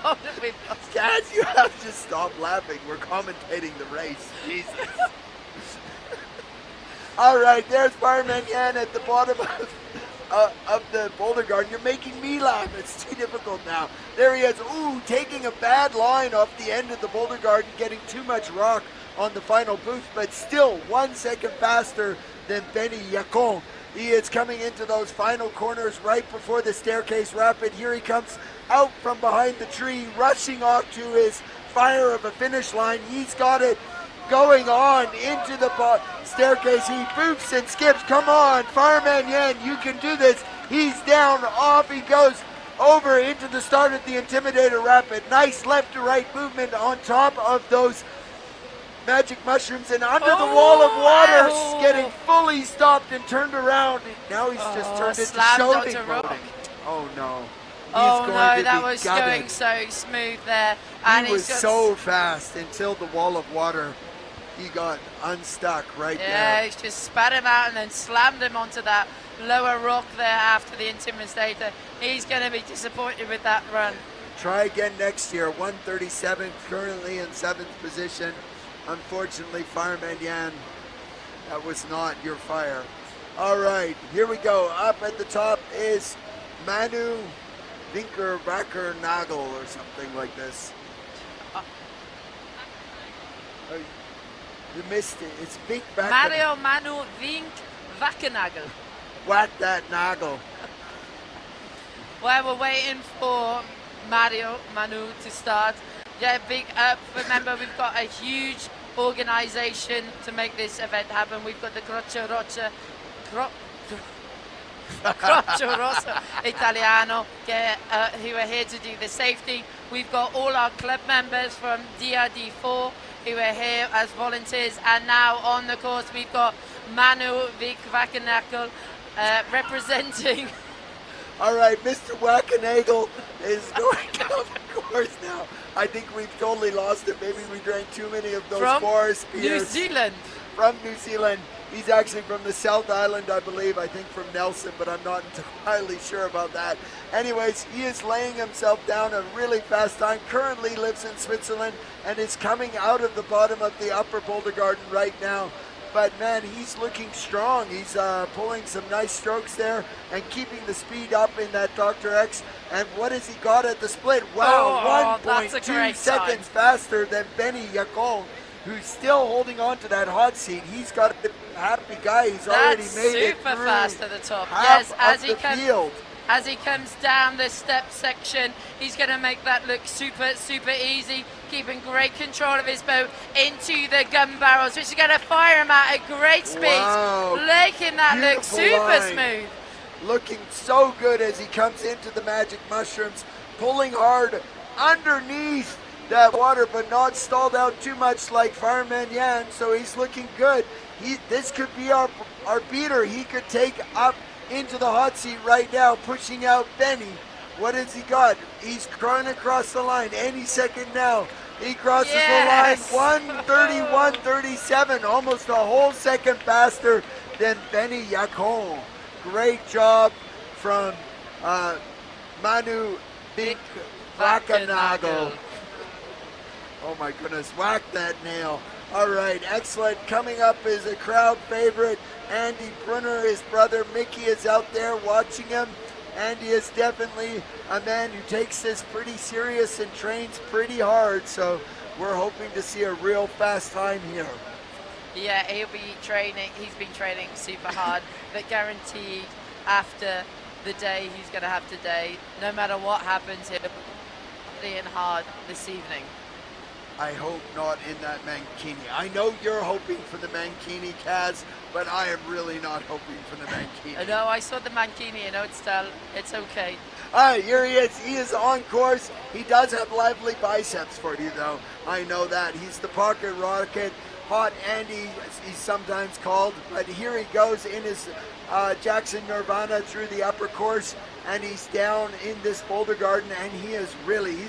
bottom with us. Guys, you have to stop laughing. We're commentating the race. Jesus. All right, there's Fireman Yan at the bottom of the boulder garden. You're making me laugh. It's too difficult now. There he is. Ooh, taking a bad line off the end of the boulder garden, getting too much rock on the final booth, but still 1 second faster than Benny Yacon. He is coming into those final corners right before the staircase rapid. Here he comes out from behind the tree, rushing off to his fire of a finish line. He's got it going on into the staircase. He boofs and skips. Come on, Fireman Yan, you can do this. He's down, off he goes over into the start of the Intimidator rapid. Nice left to right movement on top of those magic mushrooms and under the wall of water, getting fully stopped and turned around. Now he's just turned into shouting boating. Oh no. That was going so smooth there. And he was so fast until the wall of water, he got unstuck right there. Yeah, he's just spat him out and then slammed him onto that lower rock there after the Intimidator. He's going to be disappointed with that run. Try again next year. 137, currently in 7th position. Unfortunately, Fireman Yan, that was not your fire. All right, here we go. Up at the top is Manu Winker Nagel or something like this. You missed it. It's Vink Mario Manu Vink Wackernagel. What that Nagel? Well, we're waiting for Manu to start. Yeah, big up. Remember, we've got a huge organisation to make this event happen. We've got the Croce Rossa Italiano who are here to do the safety. We've got all our club members from DRD4 who are here as volunteers, and now on the course we've got Manu Vakanakul representing. All right, Mr. Wackenagel is going down the course now. I think we've totally lost it. Maybe we drank too many of those From forest New beers. Zealand. From New Zealand. He's actually from the South Island, I believe. I think from Nelson, but I'm not entirely sure about that. Anyways, he is laying himself down a really fast time. Currently lives in Switzerland and is coming out of the bottom of the upper boulder garden right now. But man, he's looking strong. He's pulling some nice strokes there and keeping the speed up in that Dr. X. And what has he got at the split? Wow, 1.2 seconds faster than Benny Yacon, who's still holding on to that hot seat. He's got a happy guy. He's already made it super through fast at the top. half Yes, of the field. as he comes down the step section, he's going to make that look super, super easy, keeping great control of his boat into the gun barrels, which is going to fire him out at great speeds, making that look super smooth. Looking so good as he comes into the magic mushrooms, pulling hard underneath that water, but not stalled out too much like Fireman Yan, so he's looking good. This could be our beater. He could take up into the hot seat right now, pushing out Benny. What has he got? He's trying to cross the line any second now. He crosses the line, 1:31.37, almost a whole second faster than Benny Yacon. Great job from Manu Vakanagel. Oh my goodness, whack that nail. All right, excellent. Coming up is a crowd favorite, Andy Brunner. His brother Mickey is out there watching him. Andy is definitely a man who takes this pretty serious and trains pretty hard, so we're hoping to see a real fast time here. Yeah, he'll be training. He's been training super hard, but guaranteed after the day he's going to have today, no matter what happens, he'll be in hard this evening. I hope not in that Mankini. I know you're hoping for the Mankini, Kaz, but I am really not hoping for the Mankini. No, I saw the Mankini, it's okay. All right, here he is. He is on course. He does have lively biceps for you, though. I know that. He's the pocket rocket. Hot Andy, he's sometimes called, but here he goes in his Jackson Nirvana through the upper course, and he's down in this boulder garden, and he's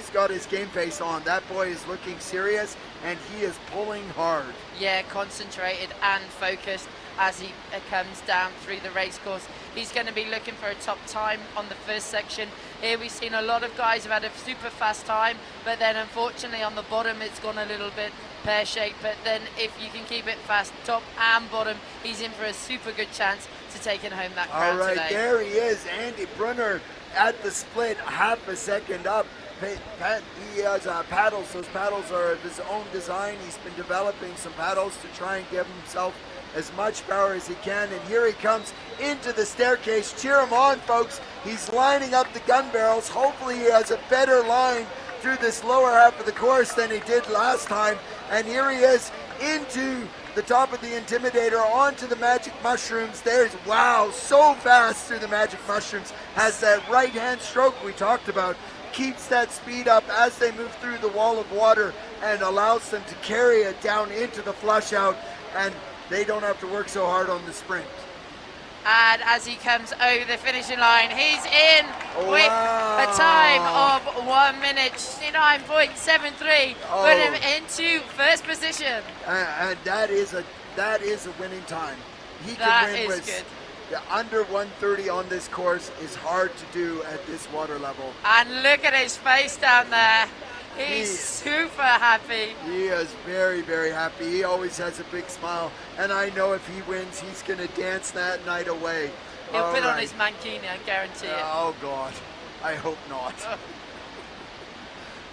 got his game face on. That boy is looking serious, and he is pulling hard. Yeah, concentrated and focused as he comes down through the race course. He's going to be looking for a top time on the first section. Here we've seen a lot of guys who've had a super fast time, but then unfortunately on the bottom it's gone a little bit pear-shaped. But then if you can keep it fast, top and bottom, he's in for a super good chance to taking home that crown today. All right, today. there he is, Andy Brunner at the split, half a second up. He has paddles. Those paddles are of his own design. He's been developing some paddles to try and give himself as much power as he can, and here he comes into the staircase. Cheer him on, folks. He's lining up the gun barrels. Hopefully he has a better line through this lower half of the course than he did last time, and here he is into the top of the Intimidator, onto the magic mushrooms. Wow, so fast through the magic mushrooms. Has that right hand stroke we talked about, keeps that speed up as they move through the wall of water and allows them to carry it down into the flush out, and they don't have to work so hard on the sprint. And as he comes over the finishing line, he's in with a time of 1 minute 69.73, put him into first position. And that is a winning time. He That can win is with good. Under 1:30 on this course is hard to do at this water level. And look at his face down there. He's super happy. He is very, very happy. He always has a big smile. And I know if he wins, he's going to dance that night away. He'll put on his mankini, I guarantee it. Oh, God. I hope not.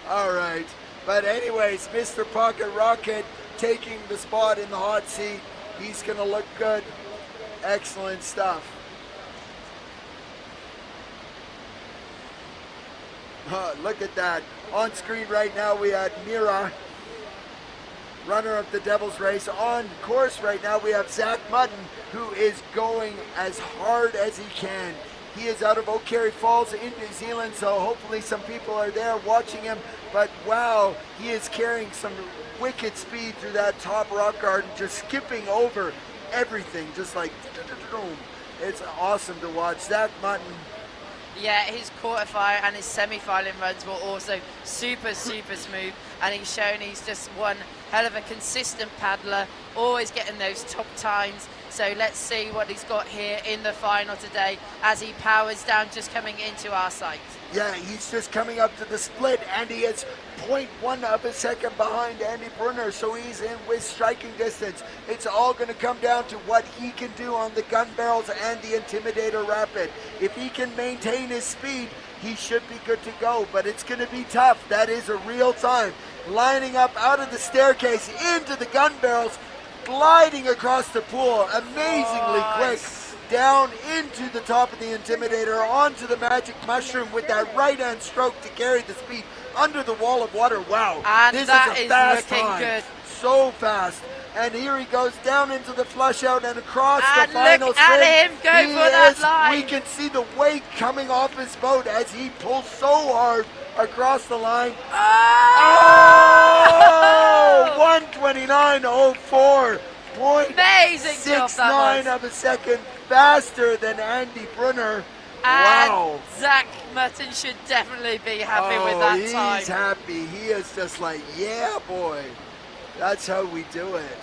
All right. But anyways, Mr. Pocket Rocket taking the spot in the hot seat. He's going to look good. Excellent stuff. Look at that. On screen right now we had Mira, runner of the Devil's Race. On course right now we have Zach Mutton, who is going as hard as he can. He is out of O'Carry Falls in New Zealand, so hopefully some people are there watching him. But wow, he is carrying some wicked speed through that top rock garden, just skipping over everything, just like it's awesome to watch. Zach Mutton. Yeah, his quarterfinal and his semi-final runs were also super smooth, and he's shown he's just one hell of a consistent paddler, always getting those top times. So let's see what he's got here in the final today as he powers down, just coming into our sight. Yeah, he's just coming up to the split, and he is 0.1 of a second behind Andy Brunner, so he's in with striking distance. It's all going to come down to what he can do on the gun barrels and the Intimidator Rapid. If he can maintain his speed, he should be good to go, but it's going to be tough. That is a real time. Lining up out of the staircase into the gun barrels, gliding across the pool, amazingly quick, down into the top of the Intimidator, onto the Magic Mushroom with that right-hand stroke to carry the speed under the wall of water. Wow, and this that is a fast looking time. good. So fast. And here he goes down into the flush out and across And the final look at string. him go for that line. We can see the weight coming off his boat as he pulls so hard across the line. Oh! 129.04. Amazing job that 0.69 of a second faster than Andy Brunner. And wow. Zach Mutton should definitely be happy with that time. He's happy. He is just like, yeah, boy. That's how we do it.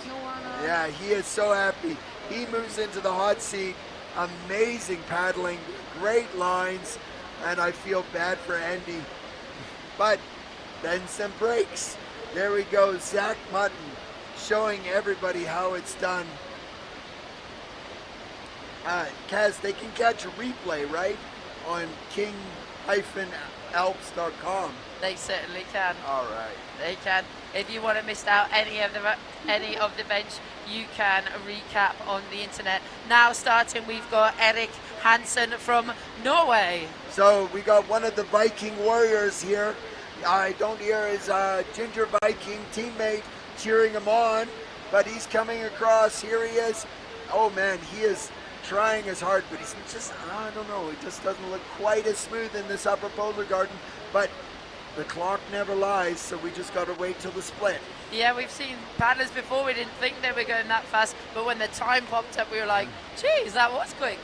Yeah, he is so happy. He moves into the hot seat. Amazing paddling, great lines, and I feel bad for Andy. But then some breaks. There we go, Zach Mutton showing everybody how it's done. Kaz, they can catch a replay, right? On king-alps.com. They certainly can. All right. They can. If you want to miss out any of the events, you can recap on the internet. Now starting, we've got Erik Hansen from Norway. So we got one of the Viking warriors here. I don't hear his Ginger Viking teammate cheering him on, but he's coming across. Here he is. Oh man, he is trying as hard, but he's just, I don't know, it just doesn't look quite as smooth in this upper polar garden, but the clock never lies, so we just got to wait till the split. Yeah, we've seen paddlers before, we didn't think they were going that fast, but when the time popped up, we were like, geez, that was quick.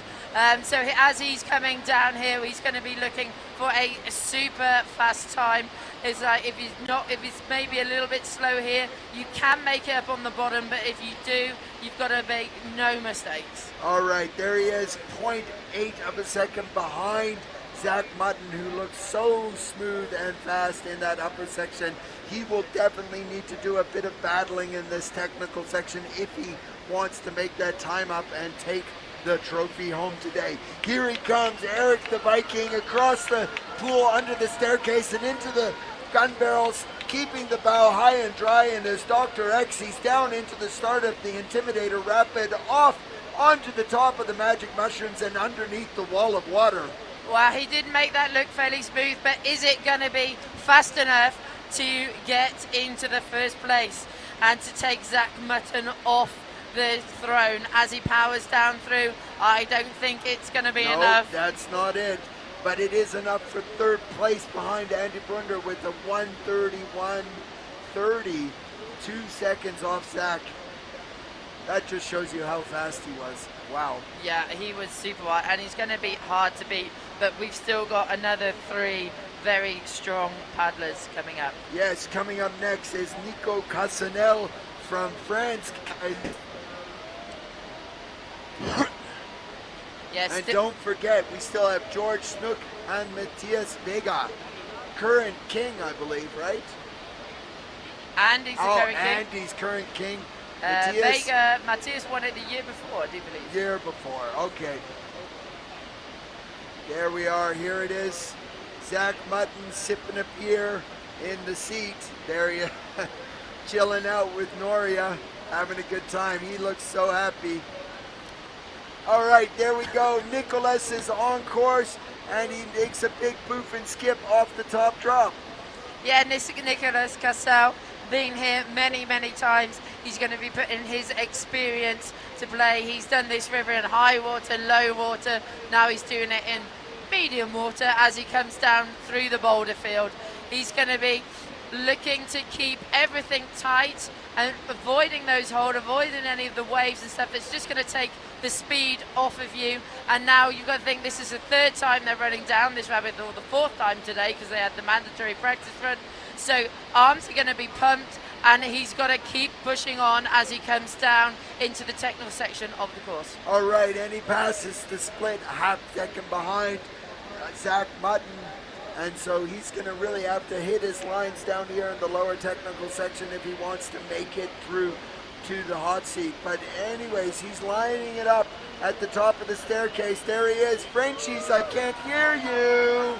So as he's coming down here, he's going to be looking for a super fast time. It's like if it's maybe a little bit slow here, you can make it up on the bottom, but if you do, you've got to make no mistakes. All right, there he is, 0.8 of a second behind Zach Mutton, who looks so smooth and fast in that upper section. He will definitely need to do a bit of battling in this technical section if he wants to make that time up and take the trophy home today. Here he comes, Erik the Viking, across the pool under the staircase and into the gun barrels, keeping the bow high and dry, and as Dr. X, he's down into the start of the Intimidator Rapid, off onto the top of the Magic Mushrooms and underneath the wall of water. Well, he did make that look fairly smooth, but is it going to be fast enough to get into the first place and to take Zach Mutton off the throne as he powers down through? I don't think it's going to be enough. That's not it, but it is enough for third place behind Andy Brunner with a 1:31.30, 2 seconds off Zach. That just shows you how fast he was. Wow. Yeah, he was super wild, and he's going to be hard to beat, but we've still got another 3 very strong paddlers coming up. Yes, coming up next is Nico Cassanel from France. Yes, and don't forget, we still have George Snook and Matthias Vega. Current king, I believe, right? Andy's the current king. Andy's current king. Matthias won it the year before, I do believe. Year before, okay. There we are, here it is. Zach Mutton sipping a beer in the seat. There he is, chilling out with Noria, having a good time. He looks so happy. All right, there we go. Nicholas is on course, and he makes a big poof and skip off the top drop. Yeah, Nicholas Cassel, been here many, many times. He's going to be putting his experience to play. He's done this river in high water, low water. Now he's doing it in medium water as he comes down through the boulder field. He's going to be looking to keep everything tight and avoiding those holes, avoiding any of the waves and stuff. That's just going to take the speed off of you. And now you've got to think this is the third time they're running down this rabbit, or the fourth time today, because they had the mandatory practice run. So arms are going to be pumped, and he's got to keep pushing on as he comes down into the technical section of the course. All right, and he passes the split half second behind Zach Mutton. And so he's going to really have to hit his lines down here in the lower technical section if he wants to make it through to the hot seat. But anyways, he's lining it up at the top of the staircase. There he is. Frenchies, I can't hear you.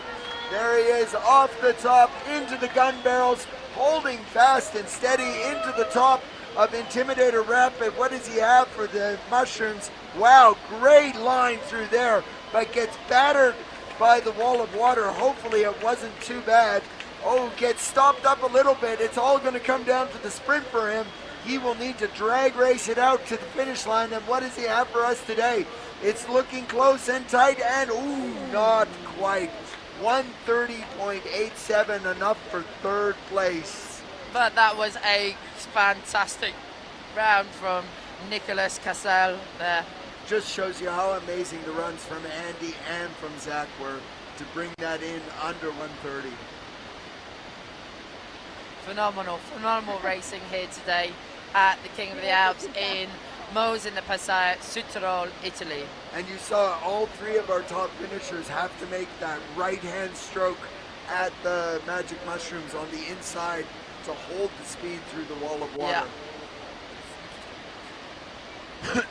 There he is, off the top, into the gun barrels, holding fast and steady into the top of Intimidator Rapid. What does he have for the mushrooms? Wow, great line through there, but gets battered by the wall of water. Hopefully it wasn't too bad. Oh, gets stopped up a little bit. It's all going to come down to the sprint for him. He will need to drag race it out to the finish line. And what does he have for us today? It's looking close and tight, and ooh, not quite. 1:30.87, enough for third place. But that was a fantastic round from Nicholas Cassel there. Just shows you how amazing the runs from Andy and from Zach were to bring that in under 1:30. Phenomenal racing here today at the King of the Alps in Mose in the Passai, Südtirol, Italy. And you saw all three of our top finishers have to make that right-hand stroke at the Magic Mushrooms on the inside to hold the speed through the wall of water. Yeah.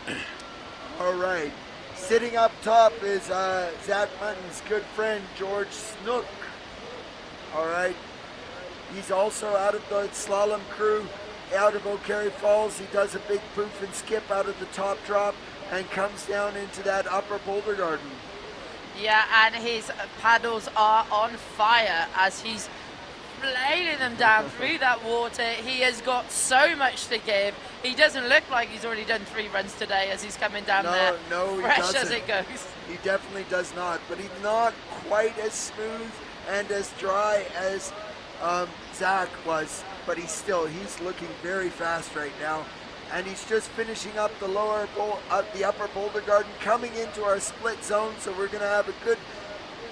All right, sitting up top is Zach Mutton's good friend, George Snook. All right, he's also out of the slalom crew, out of O'Carry Falls. He does a big poof and skip out of the top drop and comes down into that upper boulder garden. Yeah, and his paddles are on fire as he's flailing them down through that water. He has got so much to give. He doesn't look like he's already done 3 runs today as he's coming down there. No, he fresh doesn't. as it goes. He definitely does not, but he's not quite as smooth and as dry as Zach was, but he's looking very fast right now. And he's just finishing up the upper boulder garden, coming into our split zone, so we're going to have a good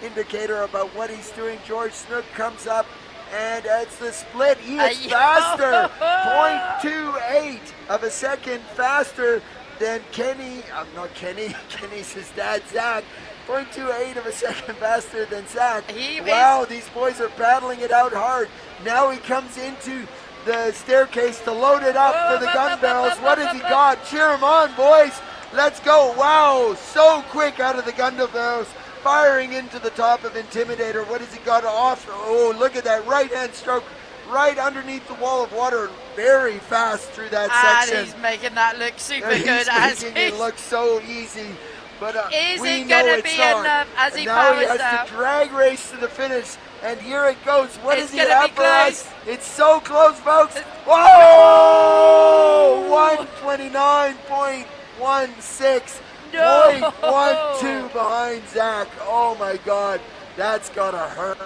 indicator about what he's doing. George Snook comes up, and it's the split. He is faster, 0.28 of a second faster than Kenny. Not Kenny. Kenny's his dad, Zach. 0.28 of a second faster than Zach. Wow, these boys are battling it out hard. Now he comes into the staircase to load it up for the gun barrels. What has he got? Cheer him on, boys. Let's go. Wow, so quick out of the gun barrels. Firing into the top of Intimidator. What has he got off? Oh, look at that right-hand stroke right underneath the wall of water. Very fast through that section. And he's making that look super good. He's making it look so easy. But is we it know going to it's be not. enough as he now powers he has down? to drag race to the finish. And here it goes. What It's does he gonna have be for close. us? It's so close, folks. Whoa! 129.16. No! 0.12 behind Zach. Oh my God. That's gotta hurt.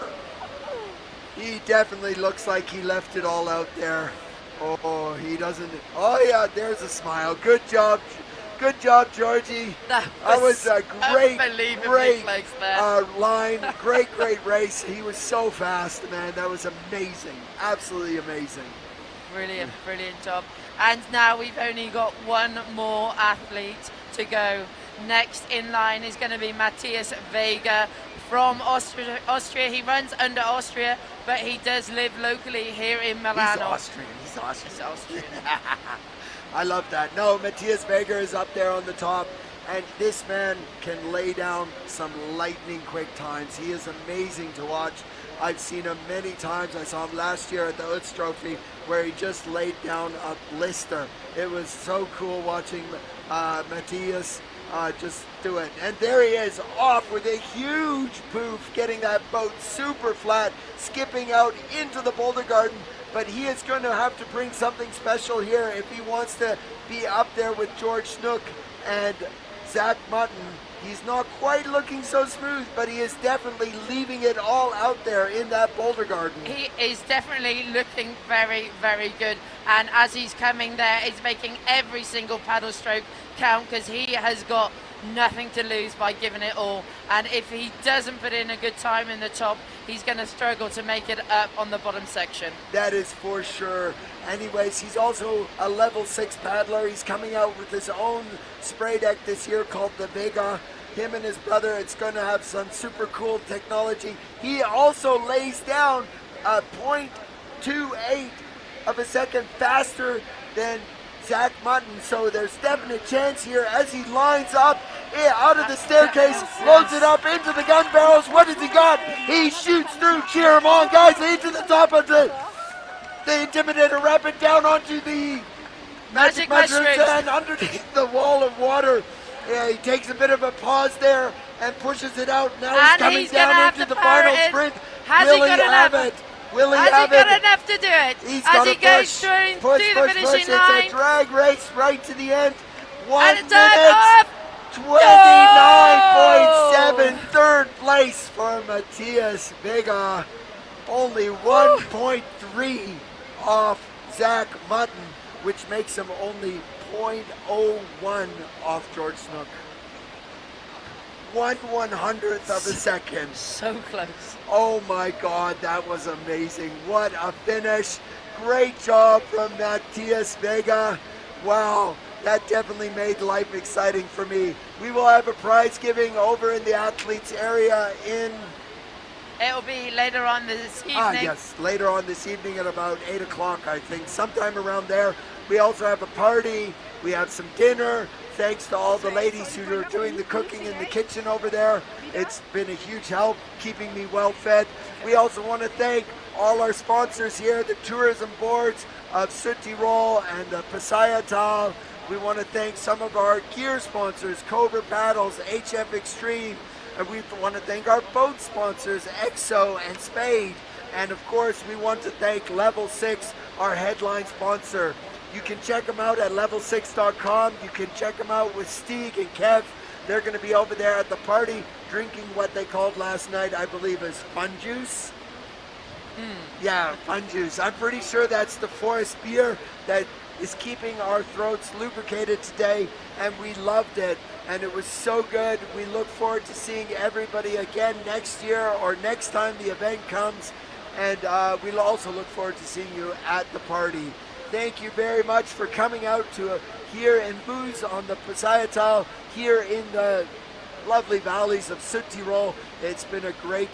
He definitely looks like he left it all out there. Oh, he doesn't. Oh yeah, there's a smile. Good job. Good job, Georgie. That was a great line. Great race. He was so fast, man. That was amazing. Absolutely amazing. Brilliant job. And now we've only got one more athlete to go. Next in line is going to be Matthias Vega from Austria. He runs under Austria, but he does live locally here in Milano. He's Austrian. I love that. No, Matthias Vega is up there on the top, and this man can lay down some lightning quick times. He is amazing to watch. I've seen him many times. I saw him last year at the Utz Trophy where he just laid down a blister. It was so cool watching Matthias Just do it. And there he is, off with a huge poof, getting that boat super flat, skipping out into the boulder garden. But he is going to have to bring something special here if he wants to be up there with George Snook and Zach Mutton. He's not quite looking so smooth, but he is definitely leaving it all out there in that boulder garden. He is definitely looking very, very good. And as he's coming there, he's making every single paddle stroke count, because he has got nothing to lose by giving it all. And if he doesn't put in a good time in the top, he's going to struggle to make it up on the bottom section. That is for sure. Anyways, he's also a level 6 paddler. He's coming out with his own spray deck this year called the Vega. Him and his brother, it's going to have some super cool technology. He also lays down a 0.28 of a second faster than Zach Mutton, so there's definite chance here as he lines up out of the staircase, loads it up into the gun barrels. What has he got? He shoots through. Cheer him on, guys, into the top of the Intimidator Rapid, down onto the Magic Mushrooms, and underneath the wall of water. Yeah, he takes a bit of a pause there and pushes it out. Now he's coming down into the final sprint. Will he have it? Will he have it? Has he got enough to do it? He's as got he to goes through the finishing line. It's a drag race right to the end. 1 And it's minute, up. 29.7. Third place for Matthias Vega. Only 1.3 off Zach Mutton, which makes him only 0.01 off George Snook. 1/100th of a second. So close. Oh my God, that was amazing. What a finish. Great job from Matthias Vega. Wow, that definitely made life exciting for me. We will have a prize giving over in the athletes area in... It'll be later on this evening. Yes, later on this evening at about 8 o'clock, I think, sometime around there. We also have a party. We have some dinner. Thanks to all the ladies who are doing the cooking in the kitchen over there. It's been a huge help keeping me well fed. We also want to thank all our sponsors here, the tourism boards of Südtirol and Passayatal. We want to thank some of our gear sponsors, Cobra Paddles, HF Extreme, and we want to thank our boat sponsors, EXO and Spade. And of course, we want to thank Level 6, our headline sponsor. You can check them out at level6.com. You can check them out with Stieg and Kev. They're going to be over there at the party drinking what they called last night, I believe, as fun juice. Yeah, fun juice. I'm pretty sure that's the forest beer that is keeping our throats lubricated today, and we loved it. And it was so good. We look forward to seeing everybody again next year or next time the event comes. And we'll also look forward to seeing you at the party. Thank you very much for coming out to here in Booz on the Passayatal, here in the lovely valleys of Südtirol. It's been a great